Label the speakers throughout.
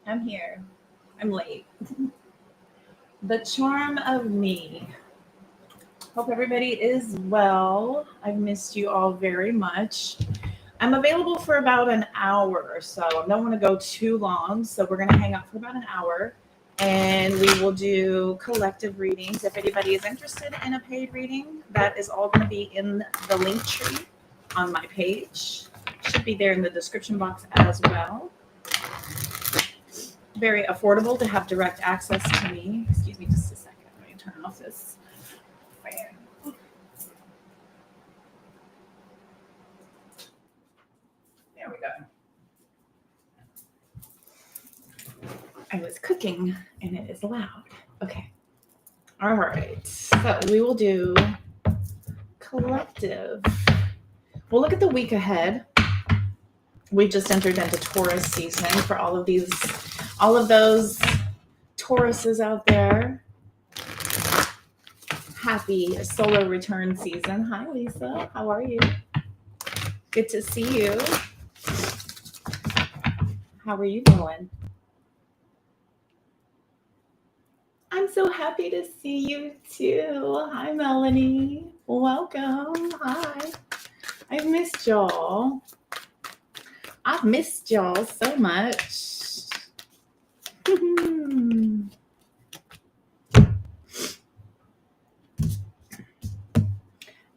Speaker 1: I'm here. I'm late. The charm of me. Hope everybody is well. I've missed you all very much. I'm available for about an hour or so. I don't want to go too long, so we're going to hang out for about an hour and we will do collective readings. If anybody is interested in a paid reading, that is all going to be in the link tree on my page. Should be there in the description box as well. Very affordable to have direct access to me. Excuse me just a second. Let me turn off this fan. There we go. I was cooking and it is loud. Okay. All right. So we will do collective. We'll look at the week ahead. We just entered into Taurus season for all of those Tauruses out there. Happy solar return season. Hi, Lisa. How are you? Good to see you. How are you doing? I'm so happy to see you too. Hi, Melanie. Welcome. Hi. I've missed y'all. I've missed y'all so much.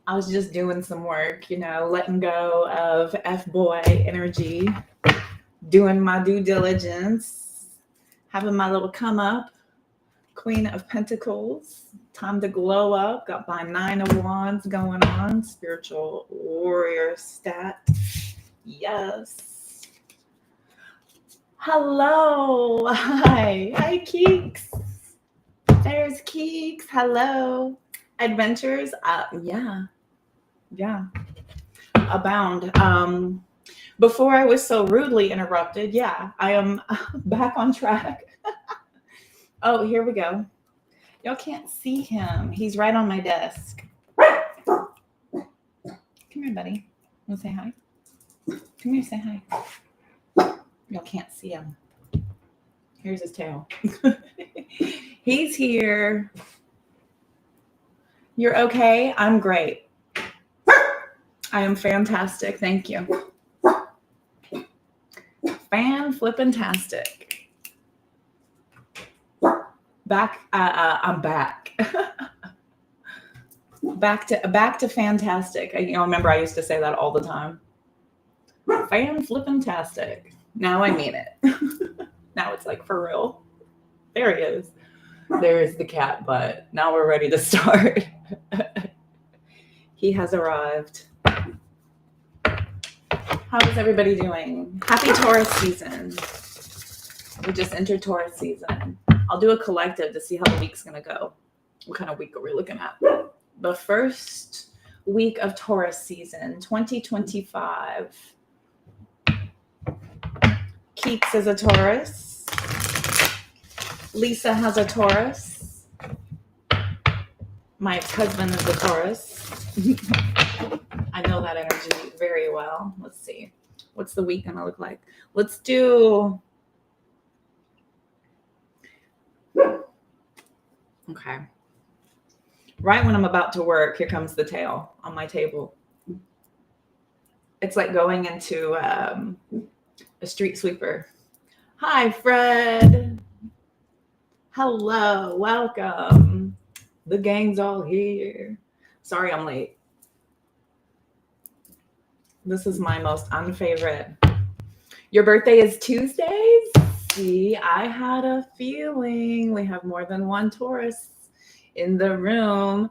Speaker 1: I was just doing some work, letting go of F-boy energy, doing my due diligence, having my little come up, Queen of Pentacles, time to glow up, got my 9 of Wands going on, spiritual warrior stat. Yes. Hello. Hi, Keeks. There's Keeks. Hello. Adventures. Yeah. Abound. Before I was so rudely interrupted, I am back on track. Oh, here we go. Y'all can't see him. He's right on my desk. Come here, buddy. Want to say hi? Come here, say hi. Y'all can't see him. Here's his tail. He's here. You're okay? I'm great. I am fantastic. Thank you. Flippin-tastic. Back. I'm back. back to fantastic. Remember I used to say that all the time. Flippin-tastic. Now I mean it. Now it's like for real. There he is. There is the cat butt. Now we're ready to start. He has arrived. How is everybody doing? Happy Taurus season. We just entered Taurus season. I'll do a collective to see how the week's going to go. What kind of week are we looking at? The first week of Taurus season, 2025. Keeks is a Taurus. Lisa has a Taurus. My ex-husband is a Taurus. I know that energy very well. Let's see. What's the week going to look like? Let's do... Okay. Right when I'm about to work, here comes the tail on my table. It's like going into a street sweeper. Hi, Fred. Hello. Welcome. The gang's all here. Sorry I'm late. This is my most unfavorite. Your birthday is Tuesdays? See, I had a feeling we have more than one Taurus in the room.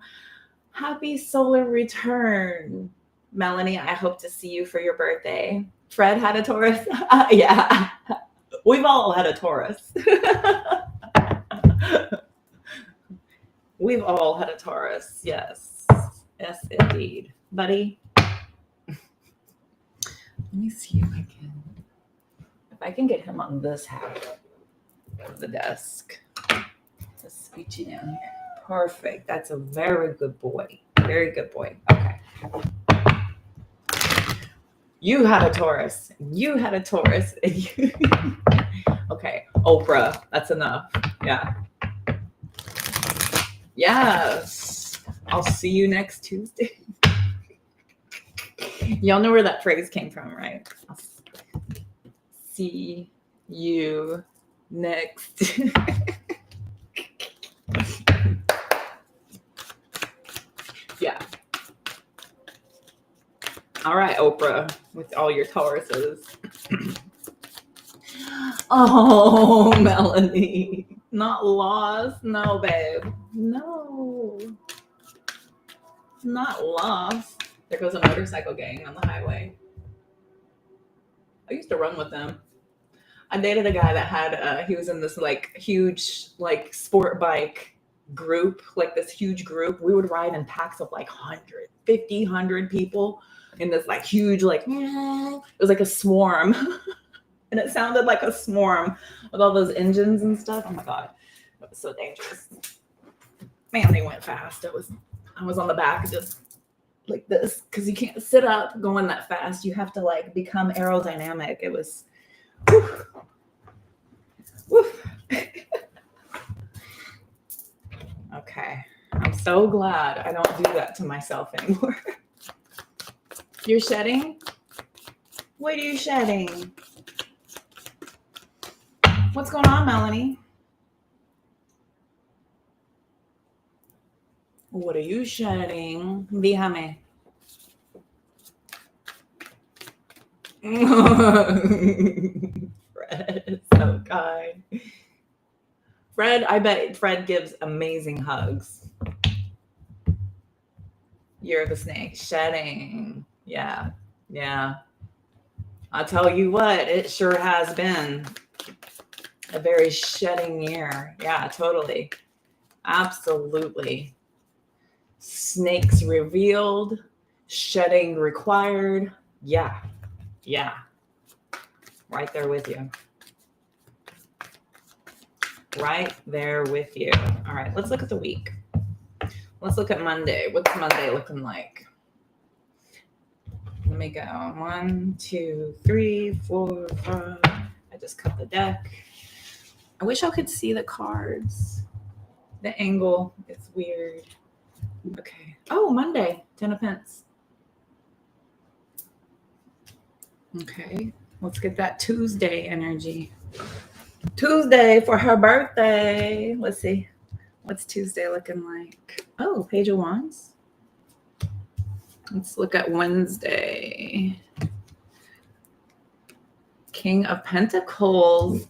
Speaker 1: Happy solar return. Melanie, I hope to see you for your birthday. Fred had a Taurus? Yeah. We've all had a Taurus. We've all had a Taurus. Yes. Yes, indeed. Buddy. Let me see if I can get him on this half of the desk. Just scooch you down here. Perfect. That's a very good boy. Very good boy. Okay. You had a Taurus. You had a Taurus. Okay. Oprah. That's enough. Yeah. Yes. I'll see you next Tuesday. Y'all know where that phrase came from, right? I'll see you next. Yeah. All right, Oprah, with all your Tauruses. Oh, Melanie. Not lost. No, babe. No. Not lost. There goes a motorcycle gang on the highway. I used to run with them. I dated a guy that had, he was in this like huge, like sport bike group, like this huge group. We would ride in packs of like 150, 100 people in this like huge, like, it was like a swarm. And it sounded like a swarm with all those engines and stuff. Oh my God. It was so dangerous. Man, they went fast. I was on the back just like this because you can't sit up going that fast. You have to like become aerodynamic. It was, whew. Woof. Okay. I'm so glad I don't do that to myself anymore. You're shedding? What are you shedding? What's going on, Melanie? What are you shedding? Dígame. Fred is so kind. Fred, I bet Fred gives amazing hugs. You're the snake. Shedding. Yeah. Yeah. I'll tell you what, it sure has been a very shedding year. Yeah, totally. Absolutely. Snakes revealed, shedding required. Yeah. Yeah. Right there with you. Right there with you. All right, let's look at the week. Let's look at Monday. What's Monday looking like? Let me go. 1, 2, 3, 4, 5. I just cut the deck. I wish I could see the cards. The angle is weird. Okay. Oh, Monday. 10 of Pence. Okay. Let's get that Tuesday energy. Tuesday for her birthday. Let's see. What's Tuesday looking like? Oh, Page of Wands. Let's look at Wednesday. King of Pentacles.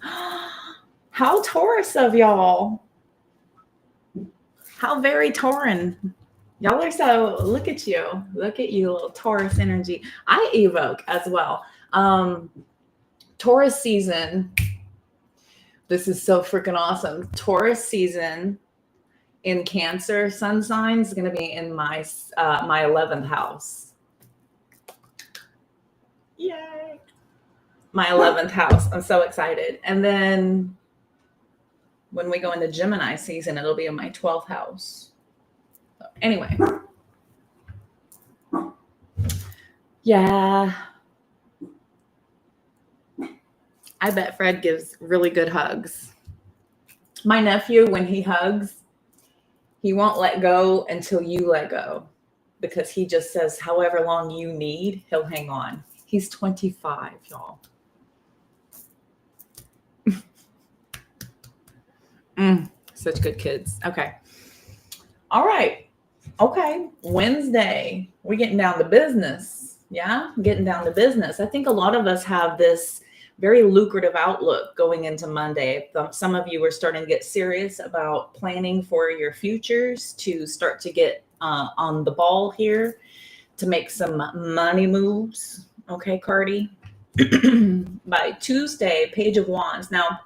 Speaker 1: How Taurus of y'all. How very Tauran. Y'all are so, look at you. Look at you, little Taurus energy. I evoke as well. Taurus season. This is so freaking awesome. Taurus season in Cancer sun sign is going to be in my 11th house. Yay. My 11th house. I'm so excited. And then when we go into Gemini season, it'll be in my 12th house. So anyway. Yeah. I bet Fred gives really good hugs. My nephew, when he hugs, he won't let go until you let go because he just says, however long you need, he'll hang on. He's 25, y'all. Such good kids. Okay. All right. Okay. Wednesday, we're getting down to business. Yeah. Getting down to business. I think a lot of us have this very lucrative outlook going into Monday. Some of you are starting to get serious about planning for your futures to start to get on the ball here to make some money moves. Okay, Cardi. By Tuesday, Page of Wands. Now,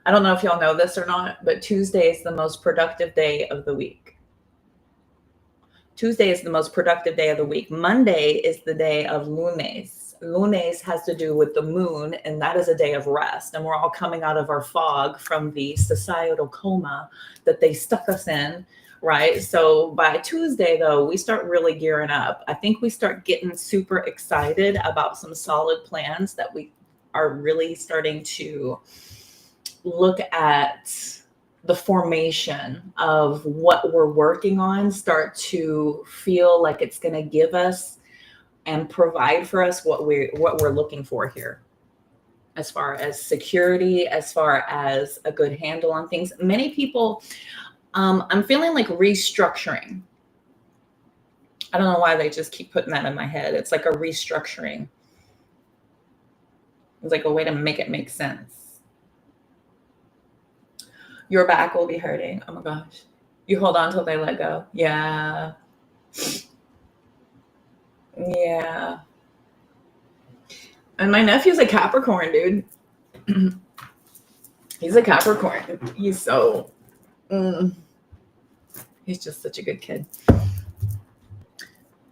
Speaker 1: I don't know if y'all know this or not, but Tuesday is the most productive day of the week. Tuesday is the most productive day of the week. Monday is the day of lunes. Lunes has to do with the moon, and that is a day of rest. And we're all coming out of our fog from the societal coma that they stuck us in, right? So by Tuesday, though, we start really gearing up. I think we start getting super excited about some solid plans that we are really starting to look at the formation of what we're working on start to feel like it's going to give us and provide for us what we're looking for here, as far as security, as far as a good handle on things. Many people, I'm feeling like restructuring. I don't know why they just keep putting that in my head. It's like a restructuring. It's like a way to make it make sense. Your back will be hurting. Oh my gosh. You hold on till they let go. Yeah. Yeah. And my nephew's a Capricorn, dude. He's a Capricorn. He's so, he's just such a good kid.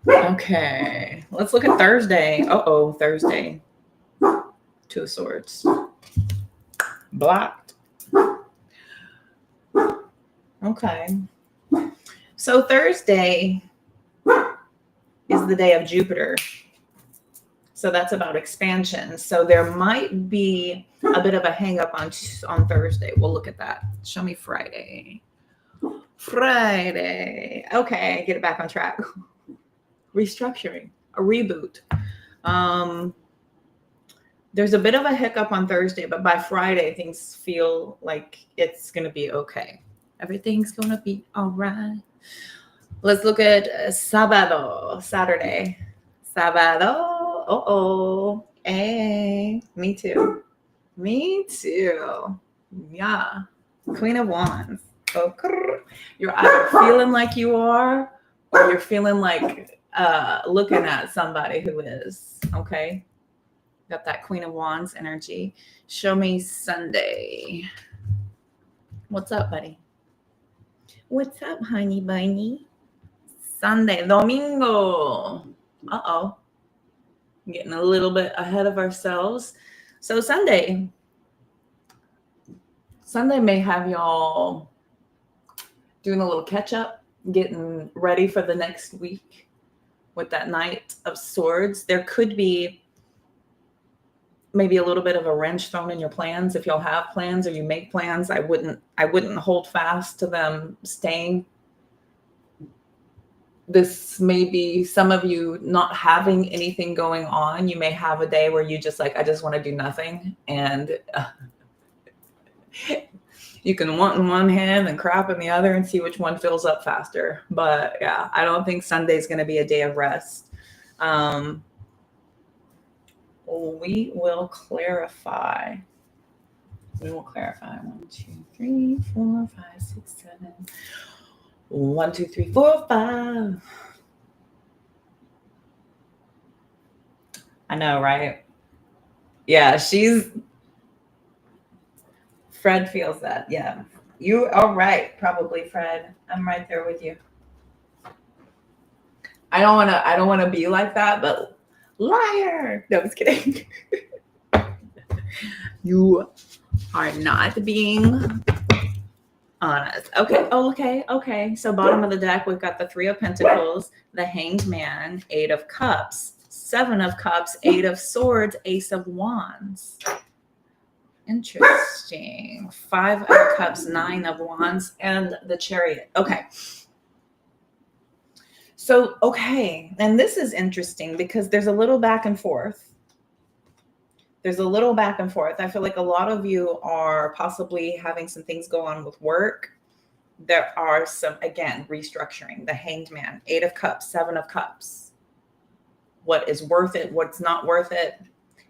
Speaker 1: Okay. Let's look at Thursday. Thursday. Two of Swords. Blocked. Okay. So Thursday is the day of Jupiter. So that's about expansion. So there might be a bit of a hang up on Thursday. We'll look at that. Show me Friday. Friday. Okay, get it back on track. Restructuring, a reboot. There's a bit of a hiccup on Thursday, but by Friday, things feel like it's going to be okay. Everything's going to be all right. Let's look at Saturday. Sábado. Hey, me too. Yeah. Queen of Wands. Oh, you're either feeling like you are, or you're feeling like looking at somebody who is. Okay. Got that Queen of Wands energy. Show me Sunday. What's up, buddy? What's up, honey bunny? Sunday, Domingo. Uh-oh. Getting a little bit ahead of ourselves. So Sunday may have y'all doing a little catch up, getting ready for the next week with that Knight of Swords. There could be maybe a little bit of a wrench thrown in your plans. If y'all have plans or you make plans, I wouldn't hold fast to them staying. This may be some of you not having anything going on. You may have a day where you just like, I just want to do nothing. And you can want in one hand and crap in the other and see which one fills up faster. But yeah, I don't think Sunday's going to be a day of rest. We will clarify. 1, 2, 3, 4, 5, 6, 7. 1, 2, 3, 4, 5. I know, right? Yeah, Fred feels that. Yeah. You are right, probably, Fred. I'm right there with you. I don't want to be like that, but liar. No, I was kidding. You are not being honest. Okay. So bottom of the deck, we've got the 3 of Pentacles, the Hanged Man, 8 of Cups, 7 of Cups, 8 of Swords, Ace of Wands. Interesting. 5 of Cups, 9 of Wands, and the Chariot. Okay. So, okay. And this is interesting because there's a little back and forth. I feel like a lot of you are possibly having some things go on with work. There are some, again, restructuring. The Hanged Man, 8 of Cups, 7 of Cups. What is worth it? What's not worth it?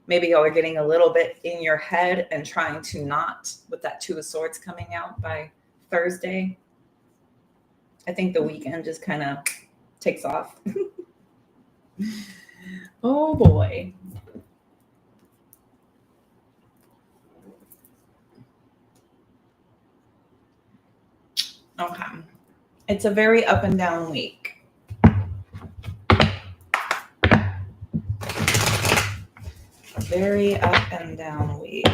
Speaker 1: Maybe y'all are getting a little bit in your head and trying to not, with that 2 of Swords coming out by Thursday. I think the weekend just kind of takes off. Oh boy. Okay. It's a very up and down week. Very up and down week.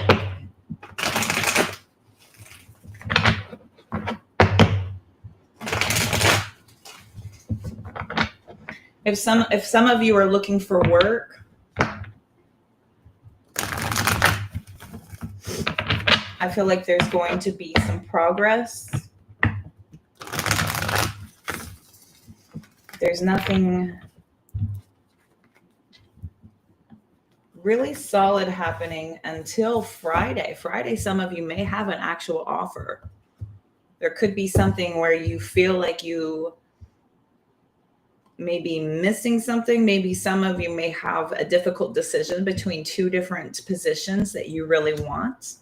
Speaker 1: If some of you are looking for work, I feel like there's going to be some progress. There's nothing really solid happening until Friday. Friday, some of you may have an actual offer. There could be something where you feel like you may be missing something. Maybe some of you may have a difficult decision between two different positions that you really want.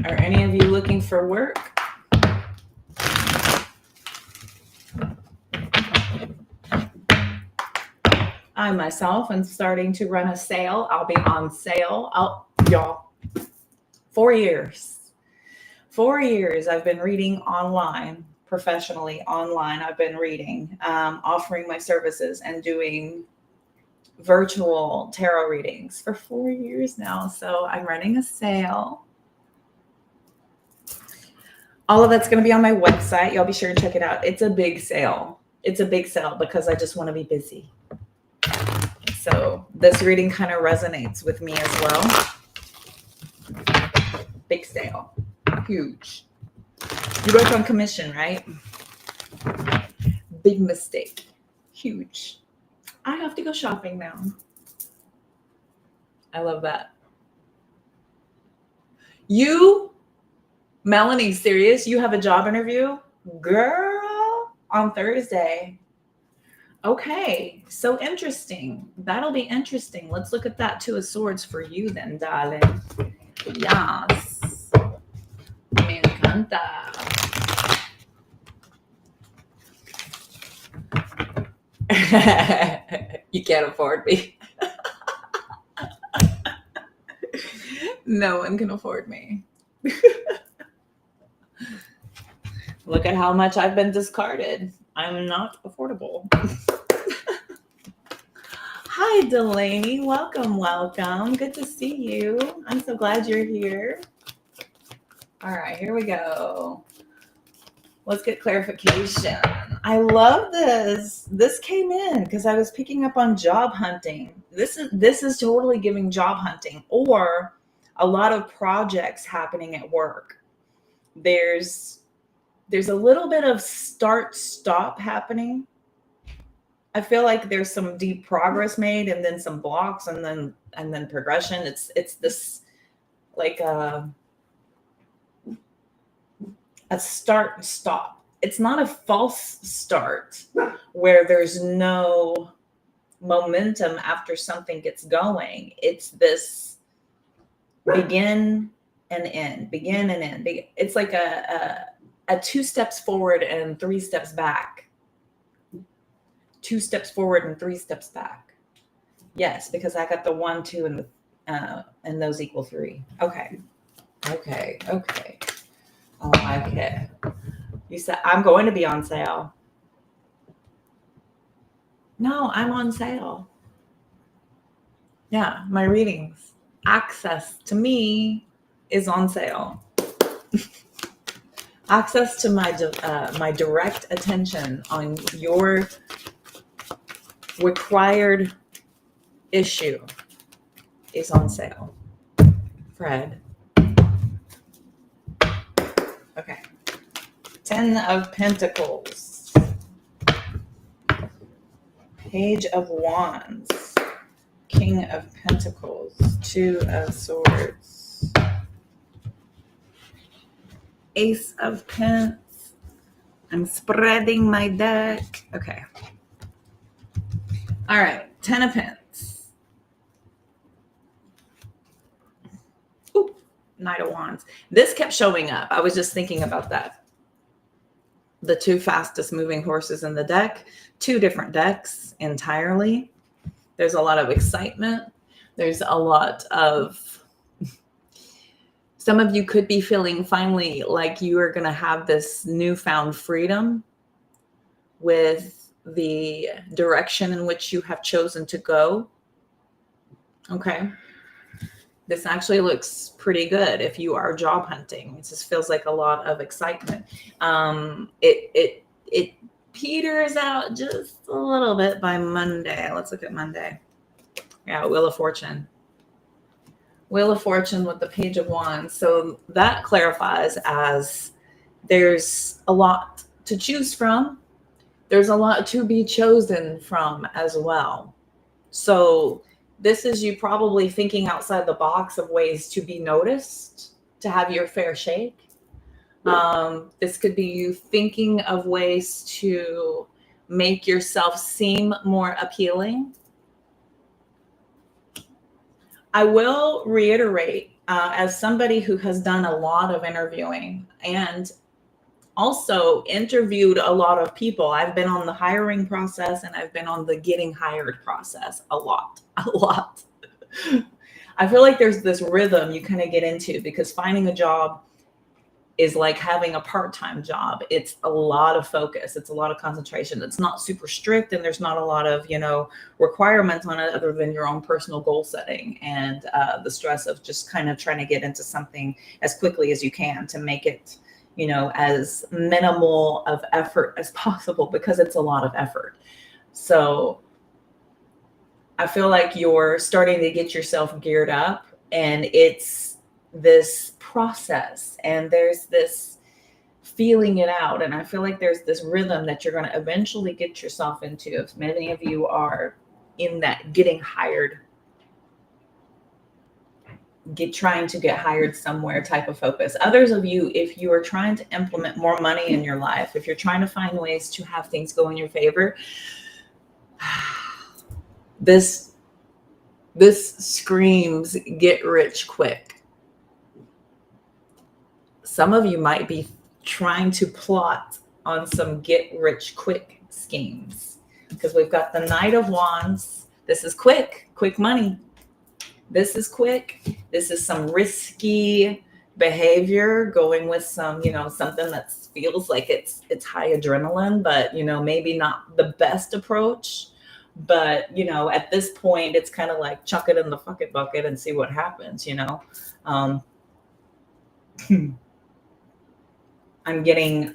Speaker 1: Are any of you looking for work? I myself am starting to run a sale. I'll be on sale. Y'all, 4 years. 4 years I've been reading online, professionally online. I've been reading, offering my services and doing virtual tarot readings for 4 years now. So I'm running a sale. All of that's going to be on my website. Y'all be sure to check it out. It's a big sale. It's a big sale because I just want to be busy. So this reading kind of resonates with me as well. Big sale. Huge. You work on commission, right? Big mistake. Huge. I have to go shopping now. I love that. You, Melanie, serious? You have a job interview? Girl, on Thursday. Okay, so interesting. That'll be interesting. Let's look at that Two of Swords for you then, darling. Yes. Me encanta. You can't afford me. No one can afford me. Look at how much I've been discarded. I'm not affordable. Hi, Delaney. Welcome, welcome. Good to see you. I'm so glad you're here. All right, here we go. Let's get clarification. I love this. This came in because I was picking up on job hunting. This is totally giving job hunting or a lot of projects happening at work. There's a little bit of start-stop happening. I feel like there's some deep progress made and then some blocks and then progression. It's this like a start and stop. It's not a false start where there's no momentum after something gets going. It's this begin and end, begin and end. It's like a 2 steps forward and 3 steps back. 2 steps forward and 3 steps back. Yes, because I got the 1, 2, and those equal 3. Okay. Oh, okay. You said I'm going to be on sale. No, I'm on sale. Yeah, my readings. Access to me is on sale. Access to my direct attention on your required issue is on sale. Fred. Okay. 10 of Pentacles. Page of Wands. King of Pentacles. 2 of Swords. Ace of Pence. I'm spreading my deck. Okay. All right. 10 of Pence. Ooh, Knight of Wands. This kept showing up. I was just thinking about that. The 2 fastest moving horses in the deck. 2 different decks entirely. There's a lot of excitement. There's a lot of... Some of you could be feeling finally like you are going to have this newfound freedom with the direction in which you have chosen to go. Okay. This actually looks pretty good if you are job hunting. It just feels like a lot of excitement. peters out just a little bit by Monday. Let's look at Monday. Yeah, Wheel of Fortune. Wheel of Fortune with the Page of Wands. So that clarifies as there's a lot to choose from. There's a lot to be chosen from as well. So this is you probably thinking outside the box of ways to be noticed, to have your fair shake. This could be you thinking of ways to make yourself seem more appealing. I will reiterate, as somebody who has done a lot of interviewing and also interviewed a lot of people, I've been on the hiring process and I've been on the getting hired process a lot. I feel like there's this rhythm you kind of get into because finding a job is like having a part-time job. It's a lot of focus. It's a lot of concentration. It's not super strict and there's not a lot of, requirements on it other than your own personal goal setting and the stress of just kind of trying to get into something as quickly as you can to make it, as minimal of effort as possible because it's a lot of effort. So I feel like you're starting to get yourself geared up and it's this process and there's this feeling it out. And I feel like there's this rhythm that you're going to eventually get yourself into. If many of you are in that getting hired, trying to get hired somewhere type of focus. Others of you, if you are trying to implement more money in your life, if you're trying to find ways to have things go in your favor, this screams get rich quick. Some of you might be trying to plot on some get rich quick schemes because we've got the Knight of Wands. This is quick money. This is quick. This is some risky behavior going with some, something that feels like it's high adrenaline, but, maybe not the best approach. But, at this point, it's kind of like chuck it in the bucket and see what happens, I'm getting,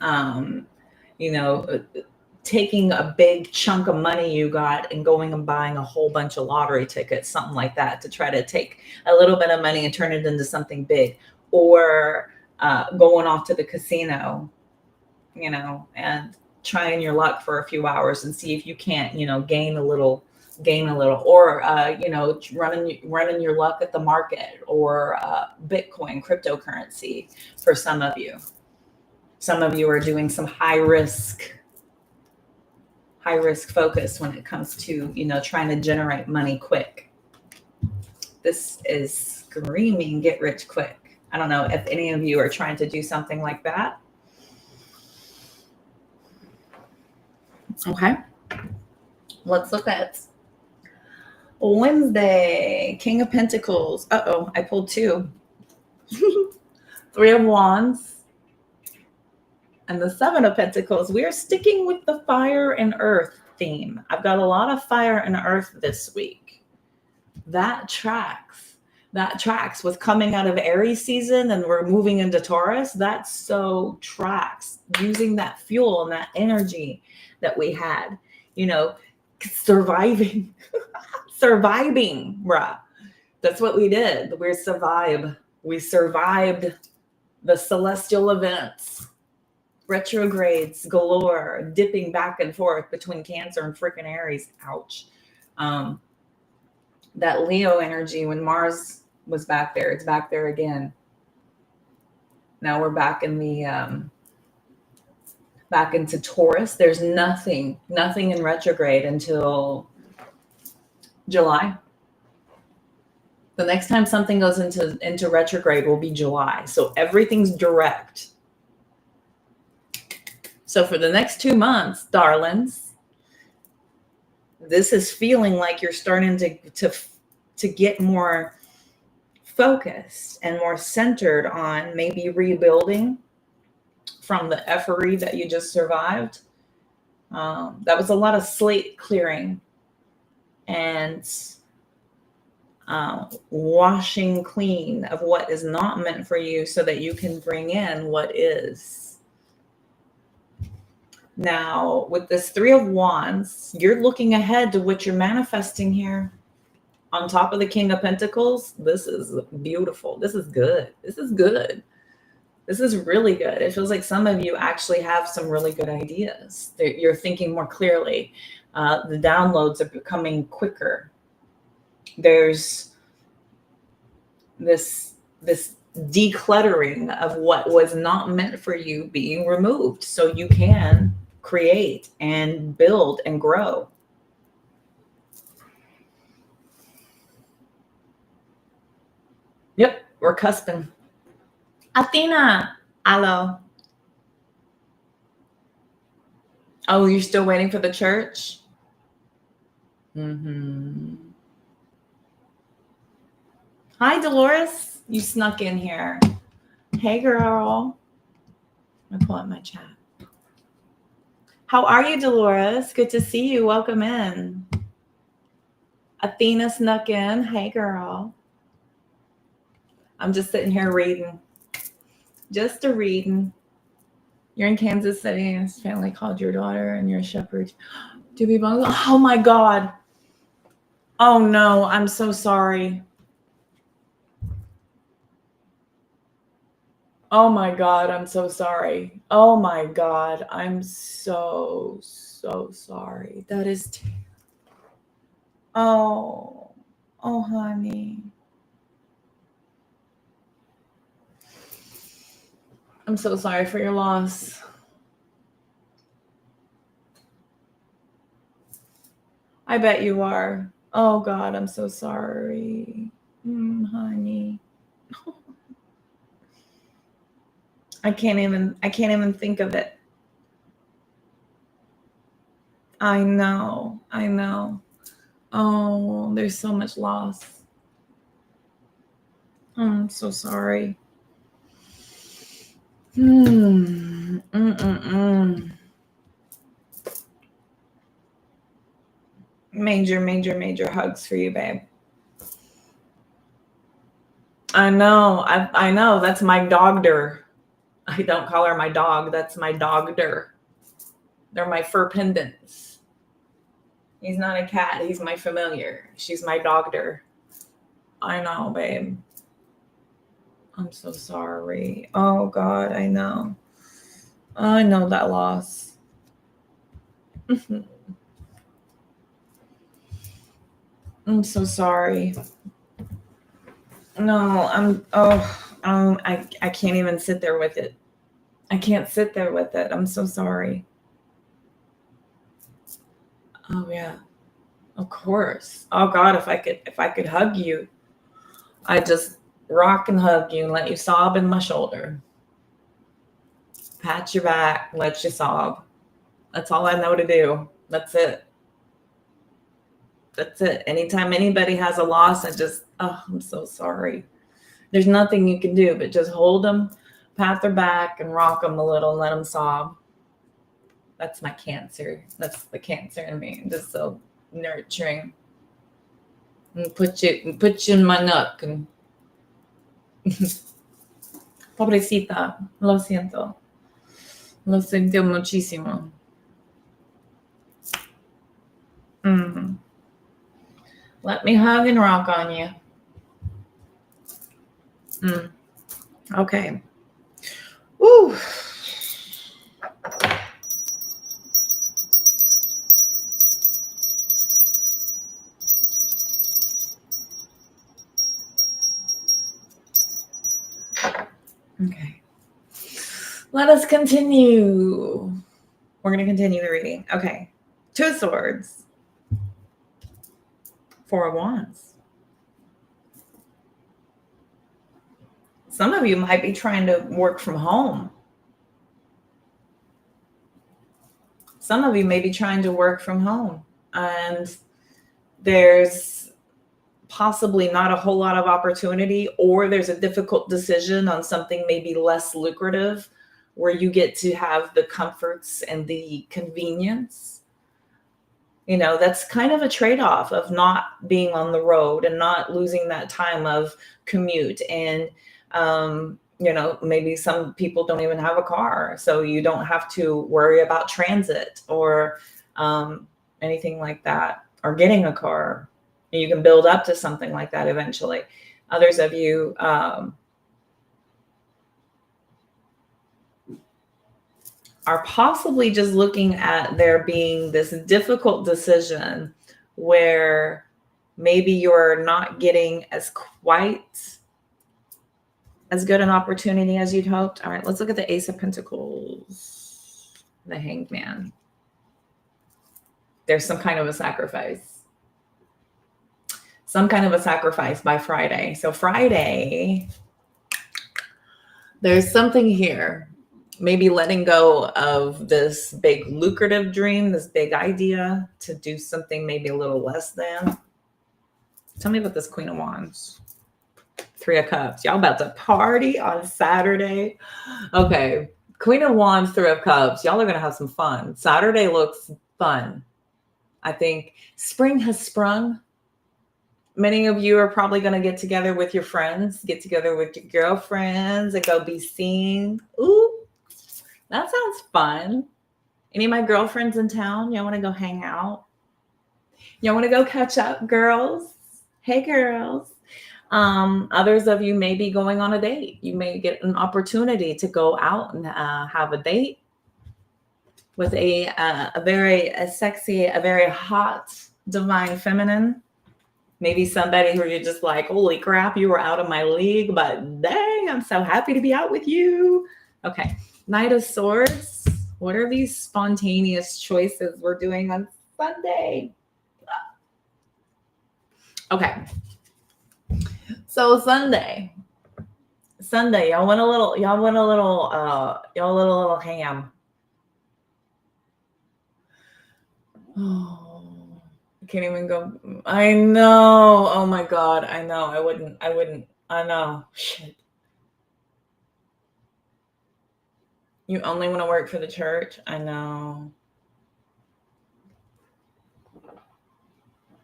Speaker 1: taking a big chunk of money you got and going and buying a whole bunch of lottery tickets, something like that, to try to take a little bit of money and turn it into something big, or going off to the casino, and trying your luck for a few hours and see if you can't, gain a little, or, running your luck at the market or Bitcoin, cryptocurrency for some of you. Some of you are doing some high risk focus when it comes to, trying to generate money quick. This is screaming get rich quick. I don't know if any of you are trying to do something like that. Okay. Let's look at Wednesday. King of Pentacles. Uh-oh, I pulled two. Three of Wands. And the Seven of Pentacles. We are sticking with the fire and earth theme. I've got a lot of fire and earth this week. That tracks with coming out of Aries season and we're moving into Taurus. That so tracks using that fuel and that energy that we had, surviving, bruh. That's what we did. We survived the celestial events. Retrogrades galore, dipping back and forth between Cancer and freaking Aries. Ouch. That Leo energy when Mars was back there, it's back there again. Now we're back in the back into Taurus. There's nothing in retrograde until July. The next time something goes into retrograde will be July. So everything's direct. So for the next 2 months, darlings, this is feeling like you're starting to get more focused and more centered on maybe rebuilding from the effery that you just survived. That was a lot of slate clearing and washing clean of what is not meant for you so that you can bring in what is. Now, with this Three of Wands, you're looking ahead to what you're manifesting here. On top of the King of Pentacles, this is beautiful. This is good. This is good. This is really good. It feels like some of you actually have some really good ideas. You're thinking more clearly. The downloads are becoming quicker. There's this decluttering of what was not meant for you being removed, so you can create and build and grow. Yep, we're cusping. Athena, hello. Oh, you're still waiting for the church? Hi, Dolores. You snuck in here. Hey, girl. I'm gonna pull up my chat. How are you, Dolores? Good to see you. Welcome in. Athena snuck in. Hey, girl. I'm just sitting here reading. Just a reading. You're in Kansas City and his family called your daughter and you're a shepherd. To be bungalow. Oh my God. Oh no, I'm so sorry. Oh my God, I'm so sorry. Oh my God, I'm so sorry. That is oh honey. I'm so sorry for your loss. I bet you are. Oh God, I'm so sorry. Honey. I can't even think of it. I know. Oh, there's so much loss. I'm so sorry. Major hugs for you, babe. I know. I know. That's my dogder. I don't call her my dog. That's my dogder. They're my fur pendants. He's not a cat. He's my familiar. She's my dogder. I know, babe. I'm so sorry. Oh God, I know. I know that loss. I'm so sorry. No, I can't even sit there with it. I can't sit there with it. I'm so sorry. Oh yeah. Of course. Oh God, if I could hug you, I'd just rock and hug you and let you sob in my shoulder. Pat your back, let you sob. That's all I know to do. That's it. That's it. Anytime anybody has a loss, I'm so sorry. There's nothing you can do but just hold them, pat their back, and rock them a little and let them sob. That's my Cancer. That's the Cancer in me. Just so nurturing. And put you in my nook. And pobrecita, lo siento. Lo siento muchísimo. Let me hug and rock on you. Okay. Woo. Okay. Let us continue. We're going to continue the reading. Okay. 2 of Swords. 4 of Wands. Some of you might be trying to work from home. Some of you may be trying to work from home, and there's possibly not a whole lot of opportunity, or there's a difficult decision on something maybe less lucrative where you get to have the comforts and the convenience. You know, that's kind of a trade-off of not being on the road and not losing that time of commute and maybe some people don't even have a car, so you don't have to worry about transit or anything like that, or getting a car. You can build up to something like that eventually. Others of you are possibly just looking at there being this difficult decision where maybe you're not getting quite as good an opportunity as you'd hoped. All right, let's look at the Ace of Pentacles, the Hanged Man. There's some kind of a sacrifice. Some kind of a sacrifice by Friday. So Friday, there's something here. Maybe letting go of this big lucrative dream, this big idea to do something maybe a little less than. Tell me about this Queen of Wands. Three of Cups. Y'all about to party on Saturday. Okay. Queen of Wands, Three of Cups. Y'all are going to have some fun. Saturday looks fun. I think spring has sprung. Many of you are probably going to get together with your friends, get together with your girlfriends and go be seen. Ooh, that sounds fun. Any of my girlfriends in town? Y'all want to go hang out? Y'all want to go catch up, girls? Hey, girls. Others of you may be going on a date. You may get an opportunity to go out and have a date with a very sexy, a very hot, divine feminine. Maybe somebody who you're just like, holy crap, you were out of my league, but dang, I'm so happy to be out with you. Okay. Knight of Swords. What are these spontaneous choices we're doing on Sunday? Okay. So Sunday, y'all want a little ham. Oh, I can't even go. I know. Oh my God. I know. I wouldn't. I know. Shit. You only want to work for the church? I know.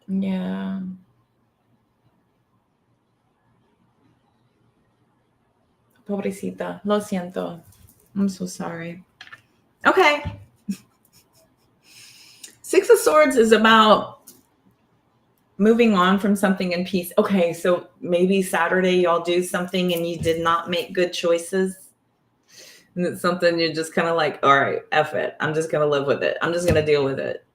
Speaker 1: Yeah. Pobrecita. Lo siento. I'm so sorry. Okay. Six of Swords is about moving on from something in peace. Okay, so maybe Saturday y'all do something and you did not make good choices. And it's something you're just kind of like, all right, F it. I'm just going to live with it. I'm just going to deal with it.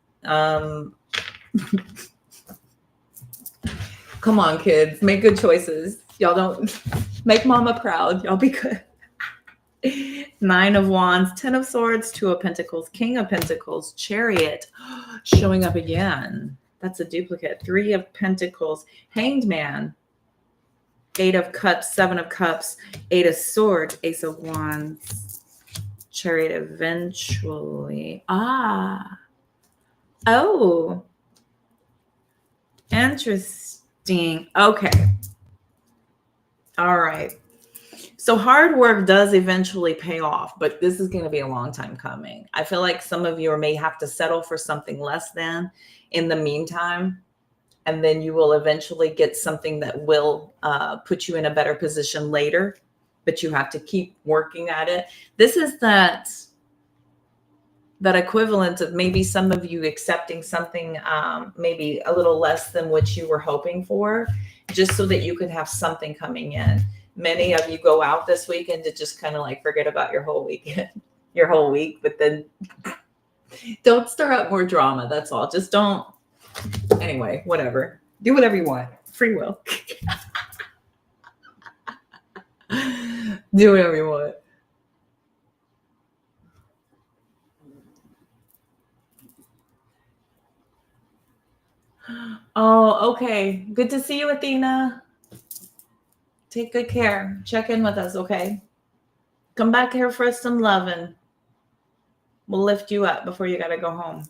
Speaker 1: Come on, kids. Make good choices. Y'all don't make mama proud. Y'all be good. Nine of Wands, Ten of Swords, Two of Pentacles, King of Pentacles, Chariot, showing up again. That's a duplicate. Three of Pentacles, Hanged Man, Eight of Cups, Seven of Cups, Eight of Swords, Ace of Wands, Chariot eventually. Oh, interesting. Okay. All right. So hard work does eventually pay off, but this is going to be a long time coming. I feel like some of you may have to settle for something less than in the meantime, and then you will eventually get something that will put you in a better position later, but you have to keep working at it. This is that equivalent of maybe some of you accepting something maybe a little less than what you were hoping for, just so that you could have something coming in. Many of you go out this weekend to just kind of like forget about your whole weekend, your whole week, but then don't stir up more drama. That's all. Just don't. Anyway, whatever. Do whatever you want. Free will. Do whatever you want. Oh, okay. Good to see you, Athena. Take good care. Check in with us, okay? Come back here for some loving. We'll lift you up before you got to go home.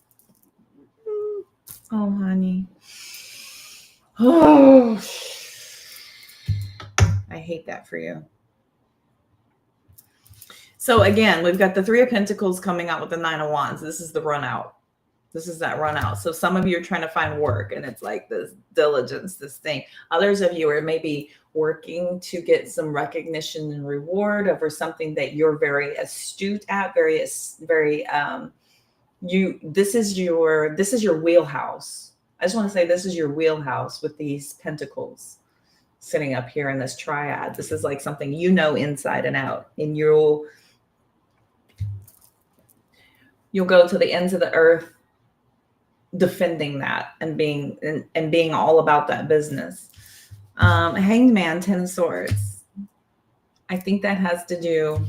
Speaker 1: Oh, honey. Oh, I hate that for you. So again, we've got the Three of Pentacles coming out with the Nine of Wands. This is the run out. This is that run out. So some of you are trying to find work and it's like this diligence, this thing. Others of you are maybe working to get some recognition and reward over something that you're very astute at, this is your wheelhouse. I just want to say this is your wheelhouse with these pentacles sitting up here in this triad. This is like something you know inside and out, and you'll go to the ends of the earth defending that and being all about that business. Hanged Man, 10 of Swords. I think that has to do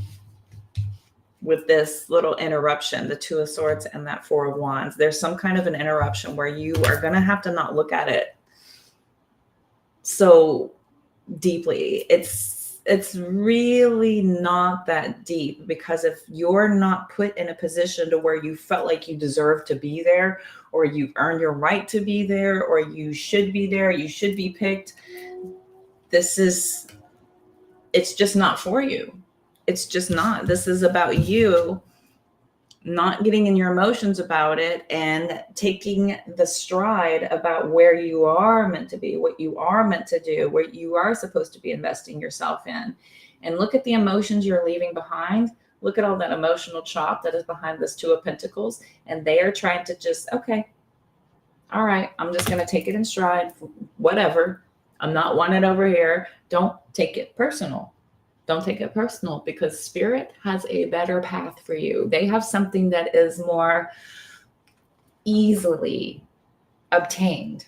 Speaker 1: with this little interruption, the 2 of Swords and that 4 of Wands. There's some kind of an interruption where you are going to have to not look at it so deeply. It's really not that deep, because if you're not put in a position to where you felt like you deserve to be there, or you earn your right to be there, or you should be there, you should be picked, it's just not for you. It's just not. This is about you not getting in your emotions about it and taking the stride about where you are meant to be, what you are meant to do, what you are supposed to be investing yourself in. And look at the emotions you're leaving behind. Look at all that emotional chop that is behind this 2 of Pentacles. And they are trying to just, okay, all right, I'm just going to take it in stride, whatever. I'm not wanted over here. Don't take it personal. Don't take it personal, because Spirit has a better path for you. They have something that is more easily obtained.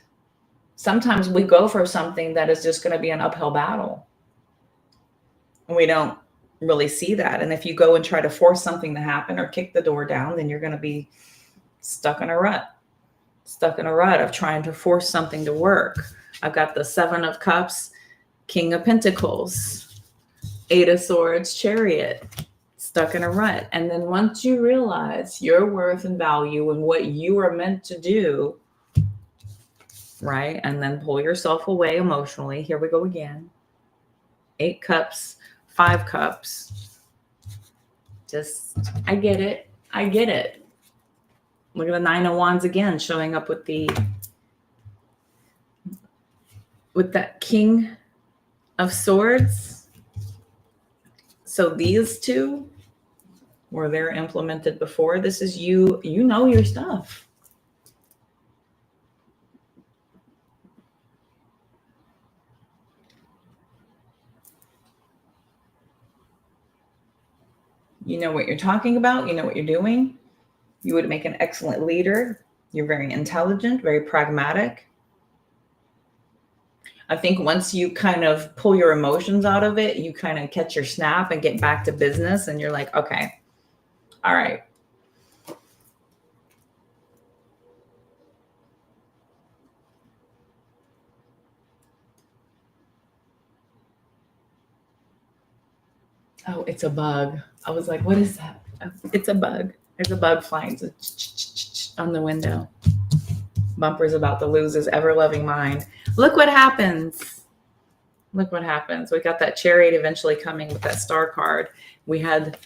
Speaker 1: Sometimes we go for something that is just going to be an uphill battle, and we don't really see that. And if you go and try to force something to happen or kick the door down, then you're going to be stuck in a rut of trying to force something to work. I've got the 7 of Cups, King of Pentacles, 8 of Swords, Chariot, stuck in a rut. And then once you realize your worth and value and what you are meant to do, right? And then pull yourself away emotionally. Here we go again. 8 Cups, 5 Cups. Just, I get it. I get it. Look at the 9 of Wands again, showing up with that King of Swords. So these two, were there implemented before? This is you know your stuff. You know what you're talking about. You know what you're doing. You would make an excellent leader. You're very intelligent, very pragmatic. I think once you kind of pull your emotions out of it, you kind of catch your snap and get back to business, and you're like, okay, all right. Oh, it's a bug. I was like, what is that? Oh, it's a bug. There's a bug flying on the window. Bumper's about to lose his ever-loving mind. Look what happens. Look what happens. We got that Chariot eventually coming with that Star card. We have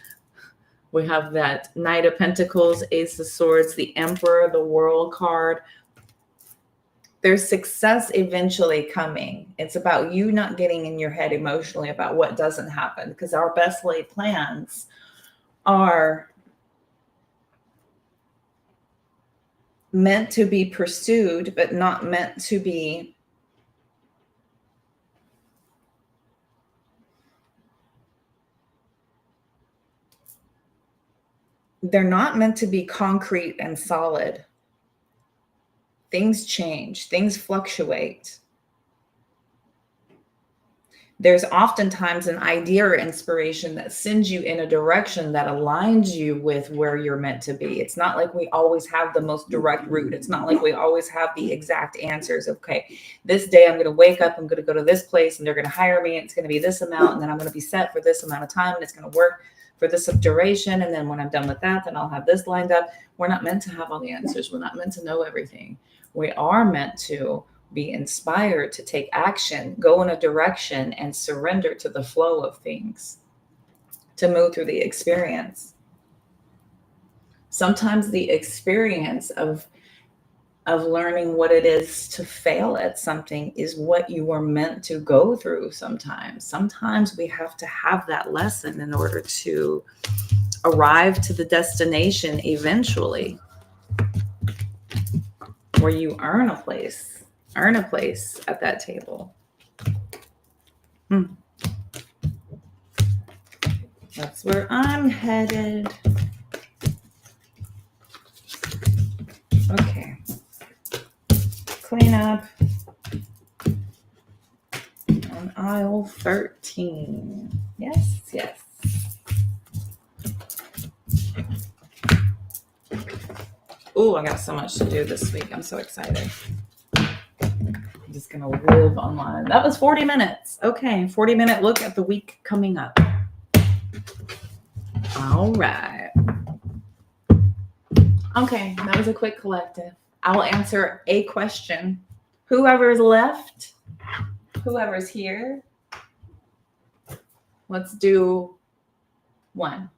Speaker 1: that Knight of Pentacles, Ace of Swords, the Emperor, the World card. There's success eventually coming. It's about you not getting in your head emotionally about what doesn't happen, because our best laid plans are meant to be pursued, but not meant to be they're not meant to be concrete and solid. Things change, things fluctuate. There's oftentimes an idea or inspiration that sends you in a direction that aligns you with where you're meant to be. It's not like we always have the most direct route. It's not like we always have the exact answers. Okay, this day I'm going to wake up, I'm going to go to this place, and they're going to hire me. And it's going to be this amount, and then I'm going to be set for this amount of time, and it's going to work for this duration. And then when I'm done with that, then I'll have this lined up. We're not meant to have all the answers. We're not meant to know everything. We are meant to be inspired to take action, go in a direction, and surrender to the flow of things, to move through the experience. Sometimes the experience of of learning what it is to fail at something is what you were meant to go through sometimes. Sometimes we have to have that lesson in order to arrive to the destination eventually, where you earn a place at that table. That's where I'm headed. Okay. Clean up on aisle 13. Yes, yes. Oh, I got so much to do this week. I'm so excited. I'm just going to live online. That was 40 minutes. Okay, 40-minute look at the week coming up. All right. Okay, that was a quick collective. I will answer a question. Whoever's left, whoever's here, let's do one.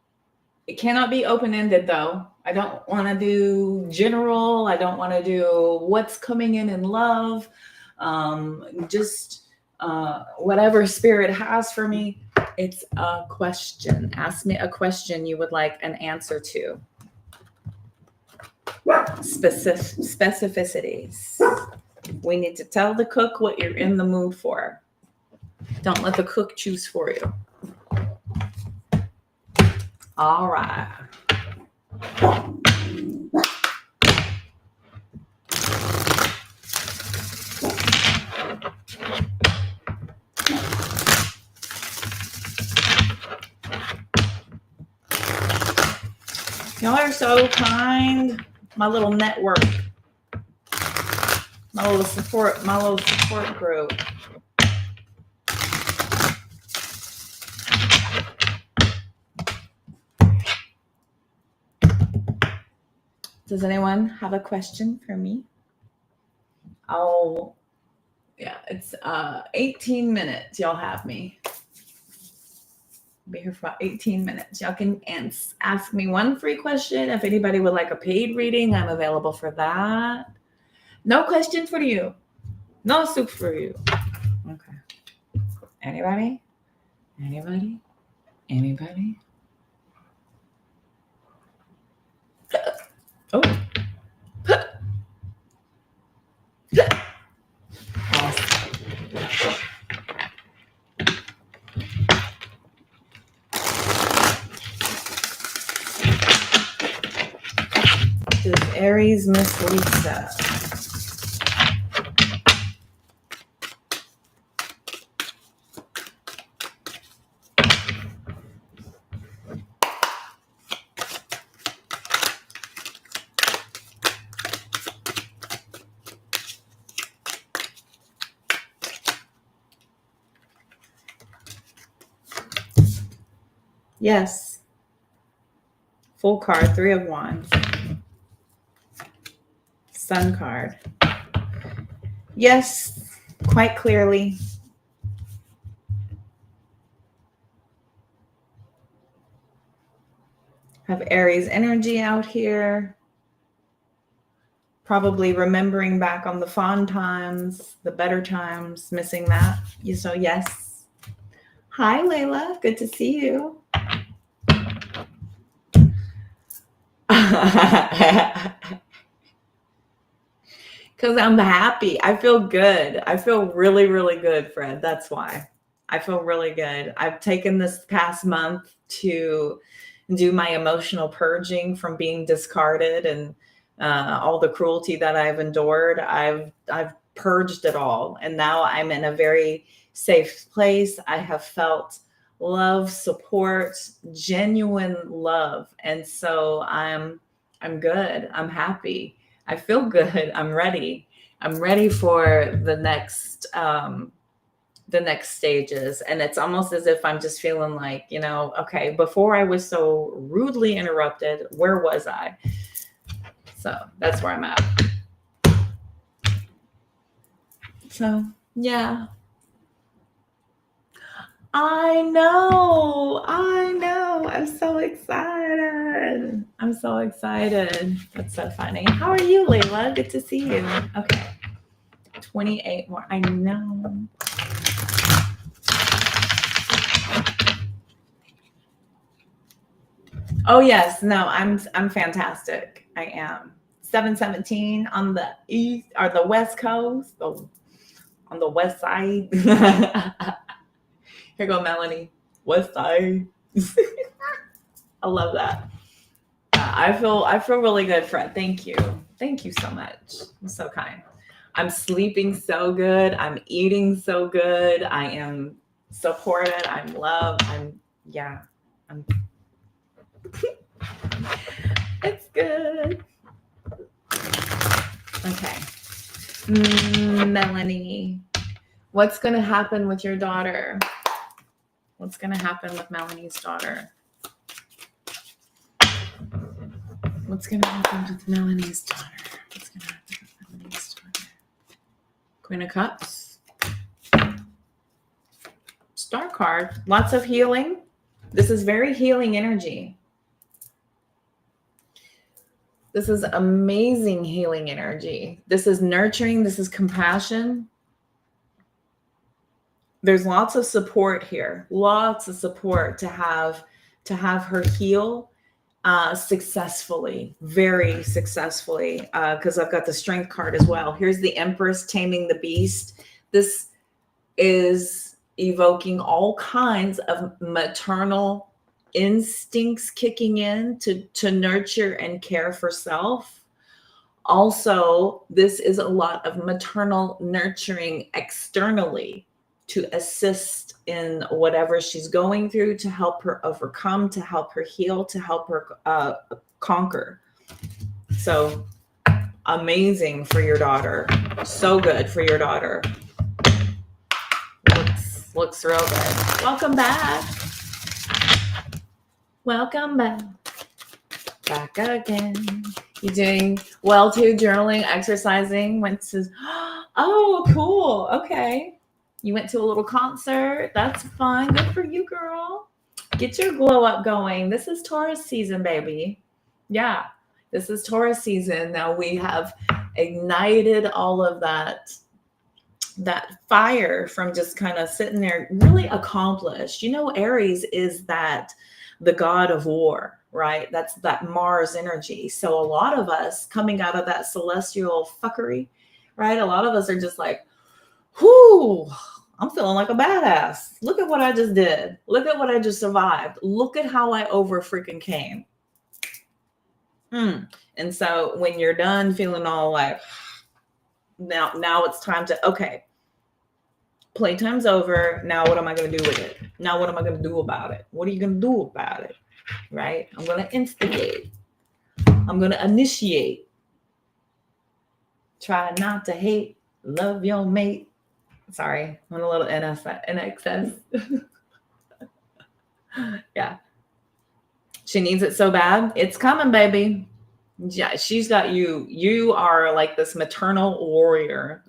Speaker 1: It cannot be open-ended, though. I don't want to do general. I don't want to do what's coming in love. Just whatever spirit has for me. It's a question. Ask me a question you would like an answer to. Specificities. We need to tell the cook what you're in the mood for. Don't let the cook choose for you. All right. Y'all are so kind. My little network. My little support group. Does anyone have a question for me? It's 18 minutes. Y'all have me. I'll be here for about 18 minutes. Y'all can ask me one free question. If anybody would like a paid reading, I'm available for that. No question for you. No soup for you. Okay. Anybody? Anybody? Anybody? Oh. Does Aries miss Lisa? Yes. Full card, 3 of Wands. Sun card. Yes, quite clearly. Have Aries energy out here. Probably remembering back on the fond times, the better times, missing that. So yes. Hi, Layla. Good to see you. Because I'm happy. I feel good. I feel really, really good, Fred. That's why. I feel really good. I've taken this past month to do my emotional purging from being discarded and all the cruelty that I've endured. I've purged it all. And now I'm in a very safe place. I have felt love, support, genuine love. And so I'm good. I'm happy. I feel good. I'm ready. I'm ready for the next stages. And it's almost as if I'm just feeling like, okay, before I was so rudely interrupted, where was I? So that's where I'm at. So, yeah. I know. I'm so excited. That's so funny. How are you, Layla? Good to see you. Okay. 28 more. I know. Oh yes, no, I'm fantastic. I am. 717 on the east or the west coast, on the west side. Here go Melanie. West side. I love that. I feel really good, Fred. Thank you. Thank you so much. I'm so kind. I'm sleeping so good. I'm eating so good. I am supported. I'm loved. I'm it's good. Okay. Melanie, what's going to happen with your daughter? What's going to happen with Melanie's daughter? What's going to happen with Melanie's daughter? What's going to happen with Melanie's daughter? Queen of Cups. Star card. Lots of healing. This is very healing energy. This is amazing healing energy. This is nurturing. This is compassion. There's lots of support here. Lots of support to have her heal successfully, very successfully, because I've got the Strength card as well. Here's the Empress taming the beast. This is evoking all kinds of maternal instincts kicking in to nurture and care for self. Also, this is a lot of maternal nurturing externally to assist in whatever she's going through, to help her overcome, to help her heal, to help her conquer. So amazing for your daughter. So good for your daughter. Looks real good. Welcome back. Welcome back. Back again. You doing well too? Journaling, exercising, went to, oh, cool. Okay. You went to a little concert. That's fun. Good for you, girl. Get your glow up going. This is Taurus season, baby. Yeah, this is Taurus season. Now we have ignited all of that fire from just kind of sitting there, really accomplished. You know, Aries is the god of war, right? That's that Mars energy. So a lot of us coming out of that celestial fuckery, right? A lot of us are just like, whoo, I'm feeling like a badass. Look at what I just did. Look at what I just survived. Look at how I over freaking came. And so when you're done feeling all like, now it's time to, okay, playtime's over. Now what am I going to do with it? Now what am I going to do about it? What are you going to do about it? Right? I'm going to instigate. I'm going to initiate. Try not to hate. Love your mate. Sorry, I'm a little in excess. Yeah. She needs it so bad. It's coming, baby. Yeah, she's got you. You are like this maternal warrior.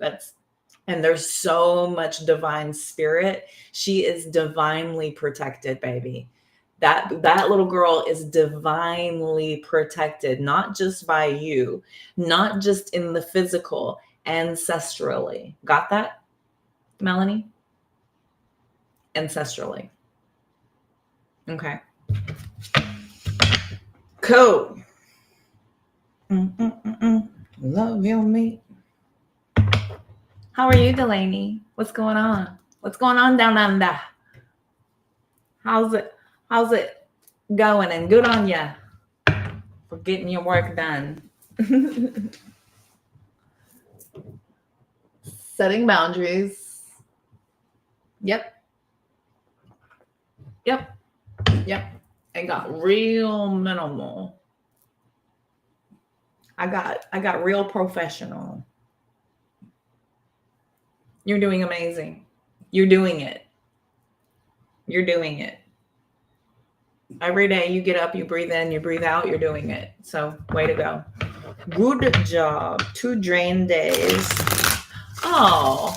Speaker 1: And there's so much divine spirit. She is divinely protected, baby. That little girl is divinely protected, not just by you, not just in the physical, ancestrally. Got that, Melanie? Ancestrally. Okay. Cool. Love your meat. How are you, Delaney? What's going on? What's going on down under? How's it going? And good on ya for getting your work done. Setting boundaries. Yep. It got real minimal. I got real professional. You're doing amazing. You're doing it. Every day you get up, you breathe in, you breathe out, you're doing it. So way to go. Good job. 2 drain days. Oh,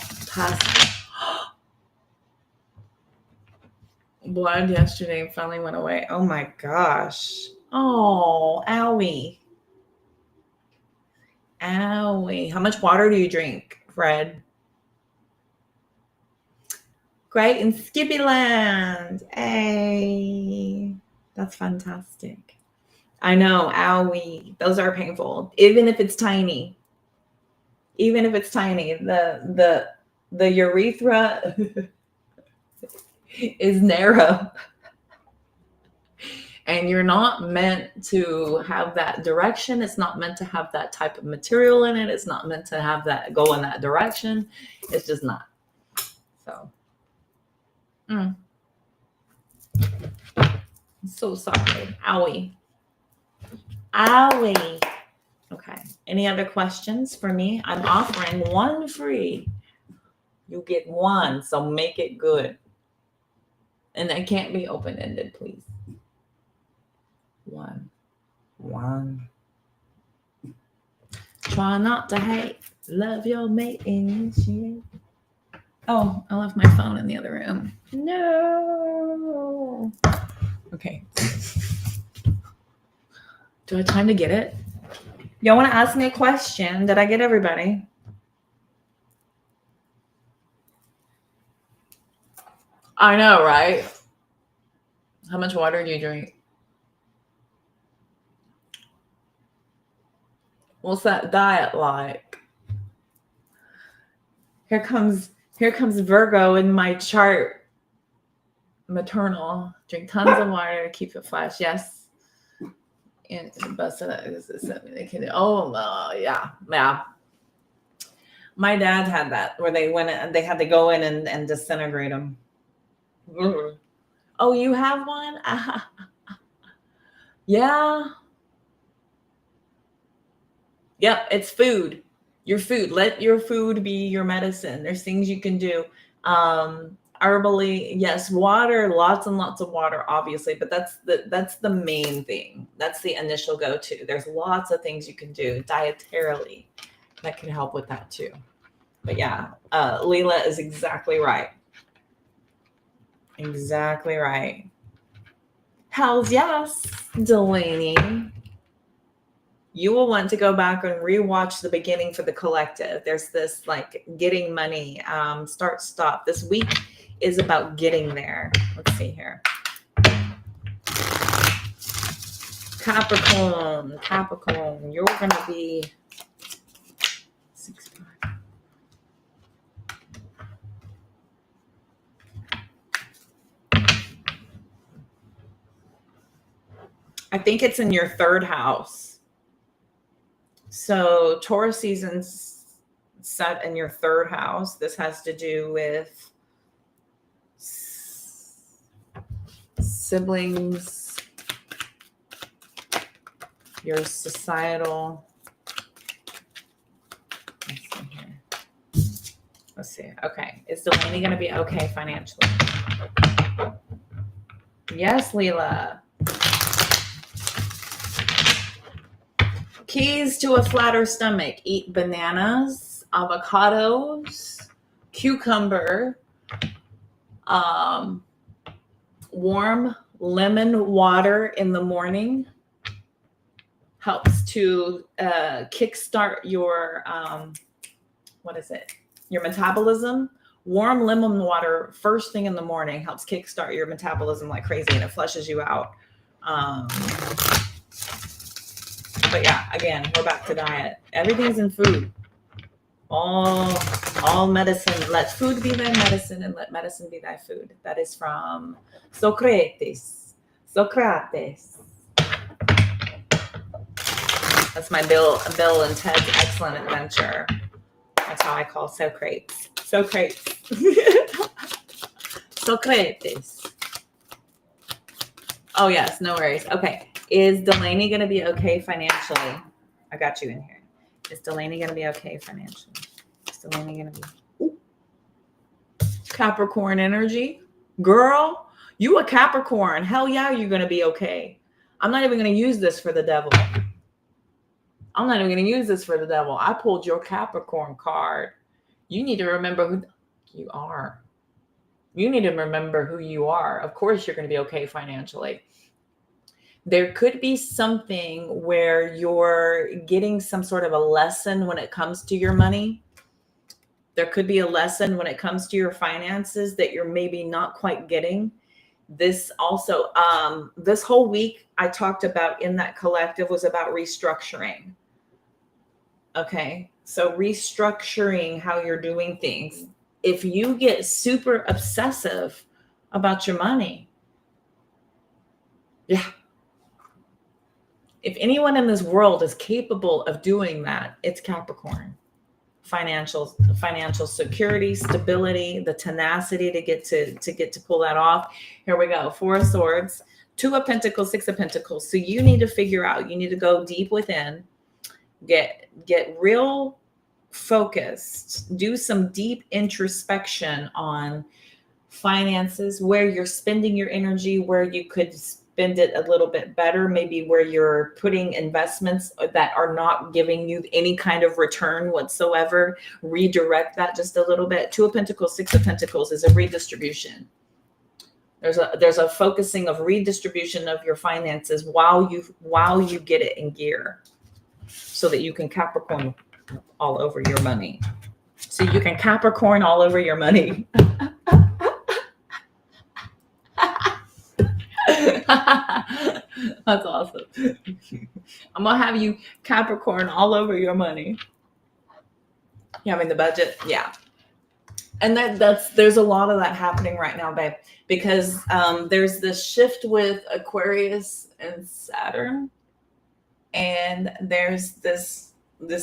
Speaker 1: blood yesterday and finally went away. Oh my gosh. Oh, owie. Owie. How much water do you drink, Fred? Great in Skippy Land. Hey. That's fantastic. I know. Owie. Those are painful. Even if it's tiny. Even if it's tiny. The urethra is narrow. And you're not meant to have that direction. It's not meant to have that type of material in it. It's not meant to have that go in that direction. It's just not. So, I'm so sorry. Owie. Owie. Okay. Any other questions for me? I'm offering one free. You get one, so make it good. And it can't be open-ended, please. One. Try not to hate. Love your mate and shit. Oh, I left my phone in the other room. No. Okay. Do I have time to get it? Y'all want to ask me a question? Did I get everybody? I know, right? How much water do you drink? What's that diet like? Here comes Virgo in my chart. Maternal. Drink tons of water to keep it fresh. Yes. And the best of that is they can. Oh, yeah. My dad had that where they had to go in and disintegrate them. Oh, you have one? Yeah. Yep, it's food. Your food. Let your food be your medicine. There's things you can do. Herbally, yes, water, lots and lots of water, obviously, but that's the main thing. That's the initial go-to. There's lots of things you can do dietarily that can help with that too. But yeah, Leela is exactly right. Exactly right. Hells yes, Delaney. You will want to go back and rewatch the beginning for the collective. There's this like getting money, start, stop. This week is about getting there. Let's see here. Capricorn, you're going to be 6'5". I think it's in your third house. So Taurus season's set in your third house. This has to do with siblings, your societal. Let's see. Okay. Is Delaney going to be okay financially? Yes, Leela. Keys to a flatter stomach. Eat bananas, avocados, cucumber, warm lemon water in the morning. Helps to kickstart your, your metabolism. Warm lemon water first thing in the morning helps kickstart your metabolism like crazy, and it flushes you out. But yeah, again, we're back to diet. Everything's in food. All medicine. Let food be thy medicine, and let medicine be thy food. That is from Socrates. That's my Bill and Ted's Excellent Adventure. That's how I call Socrates. Socrates. Oh, yes. No worries. Okay. Is Delaney going to be okay financially? I got you in here. Is Delaney going to be okay financially? Is Delaney going to be... Ooh. Capricorn energy? Girl, you a Capricorn. Hell yeah, you're going to be okay. I'm not even going to use this for the devil. I pulled your Capricorn card. You need to remember who you are. You need to remember who you are. Of course, you're going to be okay financially. There could be something where you're getting some sort of a lesson when it comes to your money. There could be a lesson when it comes to your finances that you're maybe not quite getting. This also, this whole week I talked about in that collective was about restructuring. Okay. So restructuring how you're doing things. If you get super obsessive about your money, yeah. If anyone in this world is capable of doing that, it's Capricorn. Financial security, stability, the tenacity to get to pull that off. Here we go. 4 of Swords, 2 of Pentacles, 6 of Pentacles. So you need to figure out, you need to go deep within, get real focused, do some deep introspection on finances, where you're spending your energy, where you could spend it a little bit better, maybe where you're putting investments that are not giving you any kind of return whatsoever. Redirect that just a little bit. 2 of Pentacles, 6 of Pentacles is a redistribution. There's a focusing of redistribution of your finances while you get it in gear, so that you can Capricorn all over your money. So you can Capricorn all over your money. That's awesome. I'm gonna have you Capricorn all over your money. You having the budget? Yeah. And there's a lot of that happening right now, babe, because there's this shift with Aquarius and Saturn, and there's this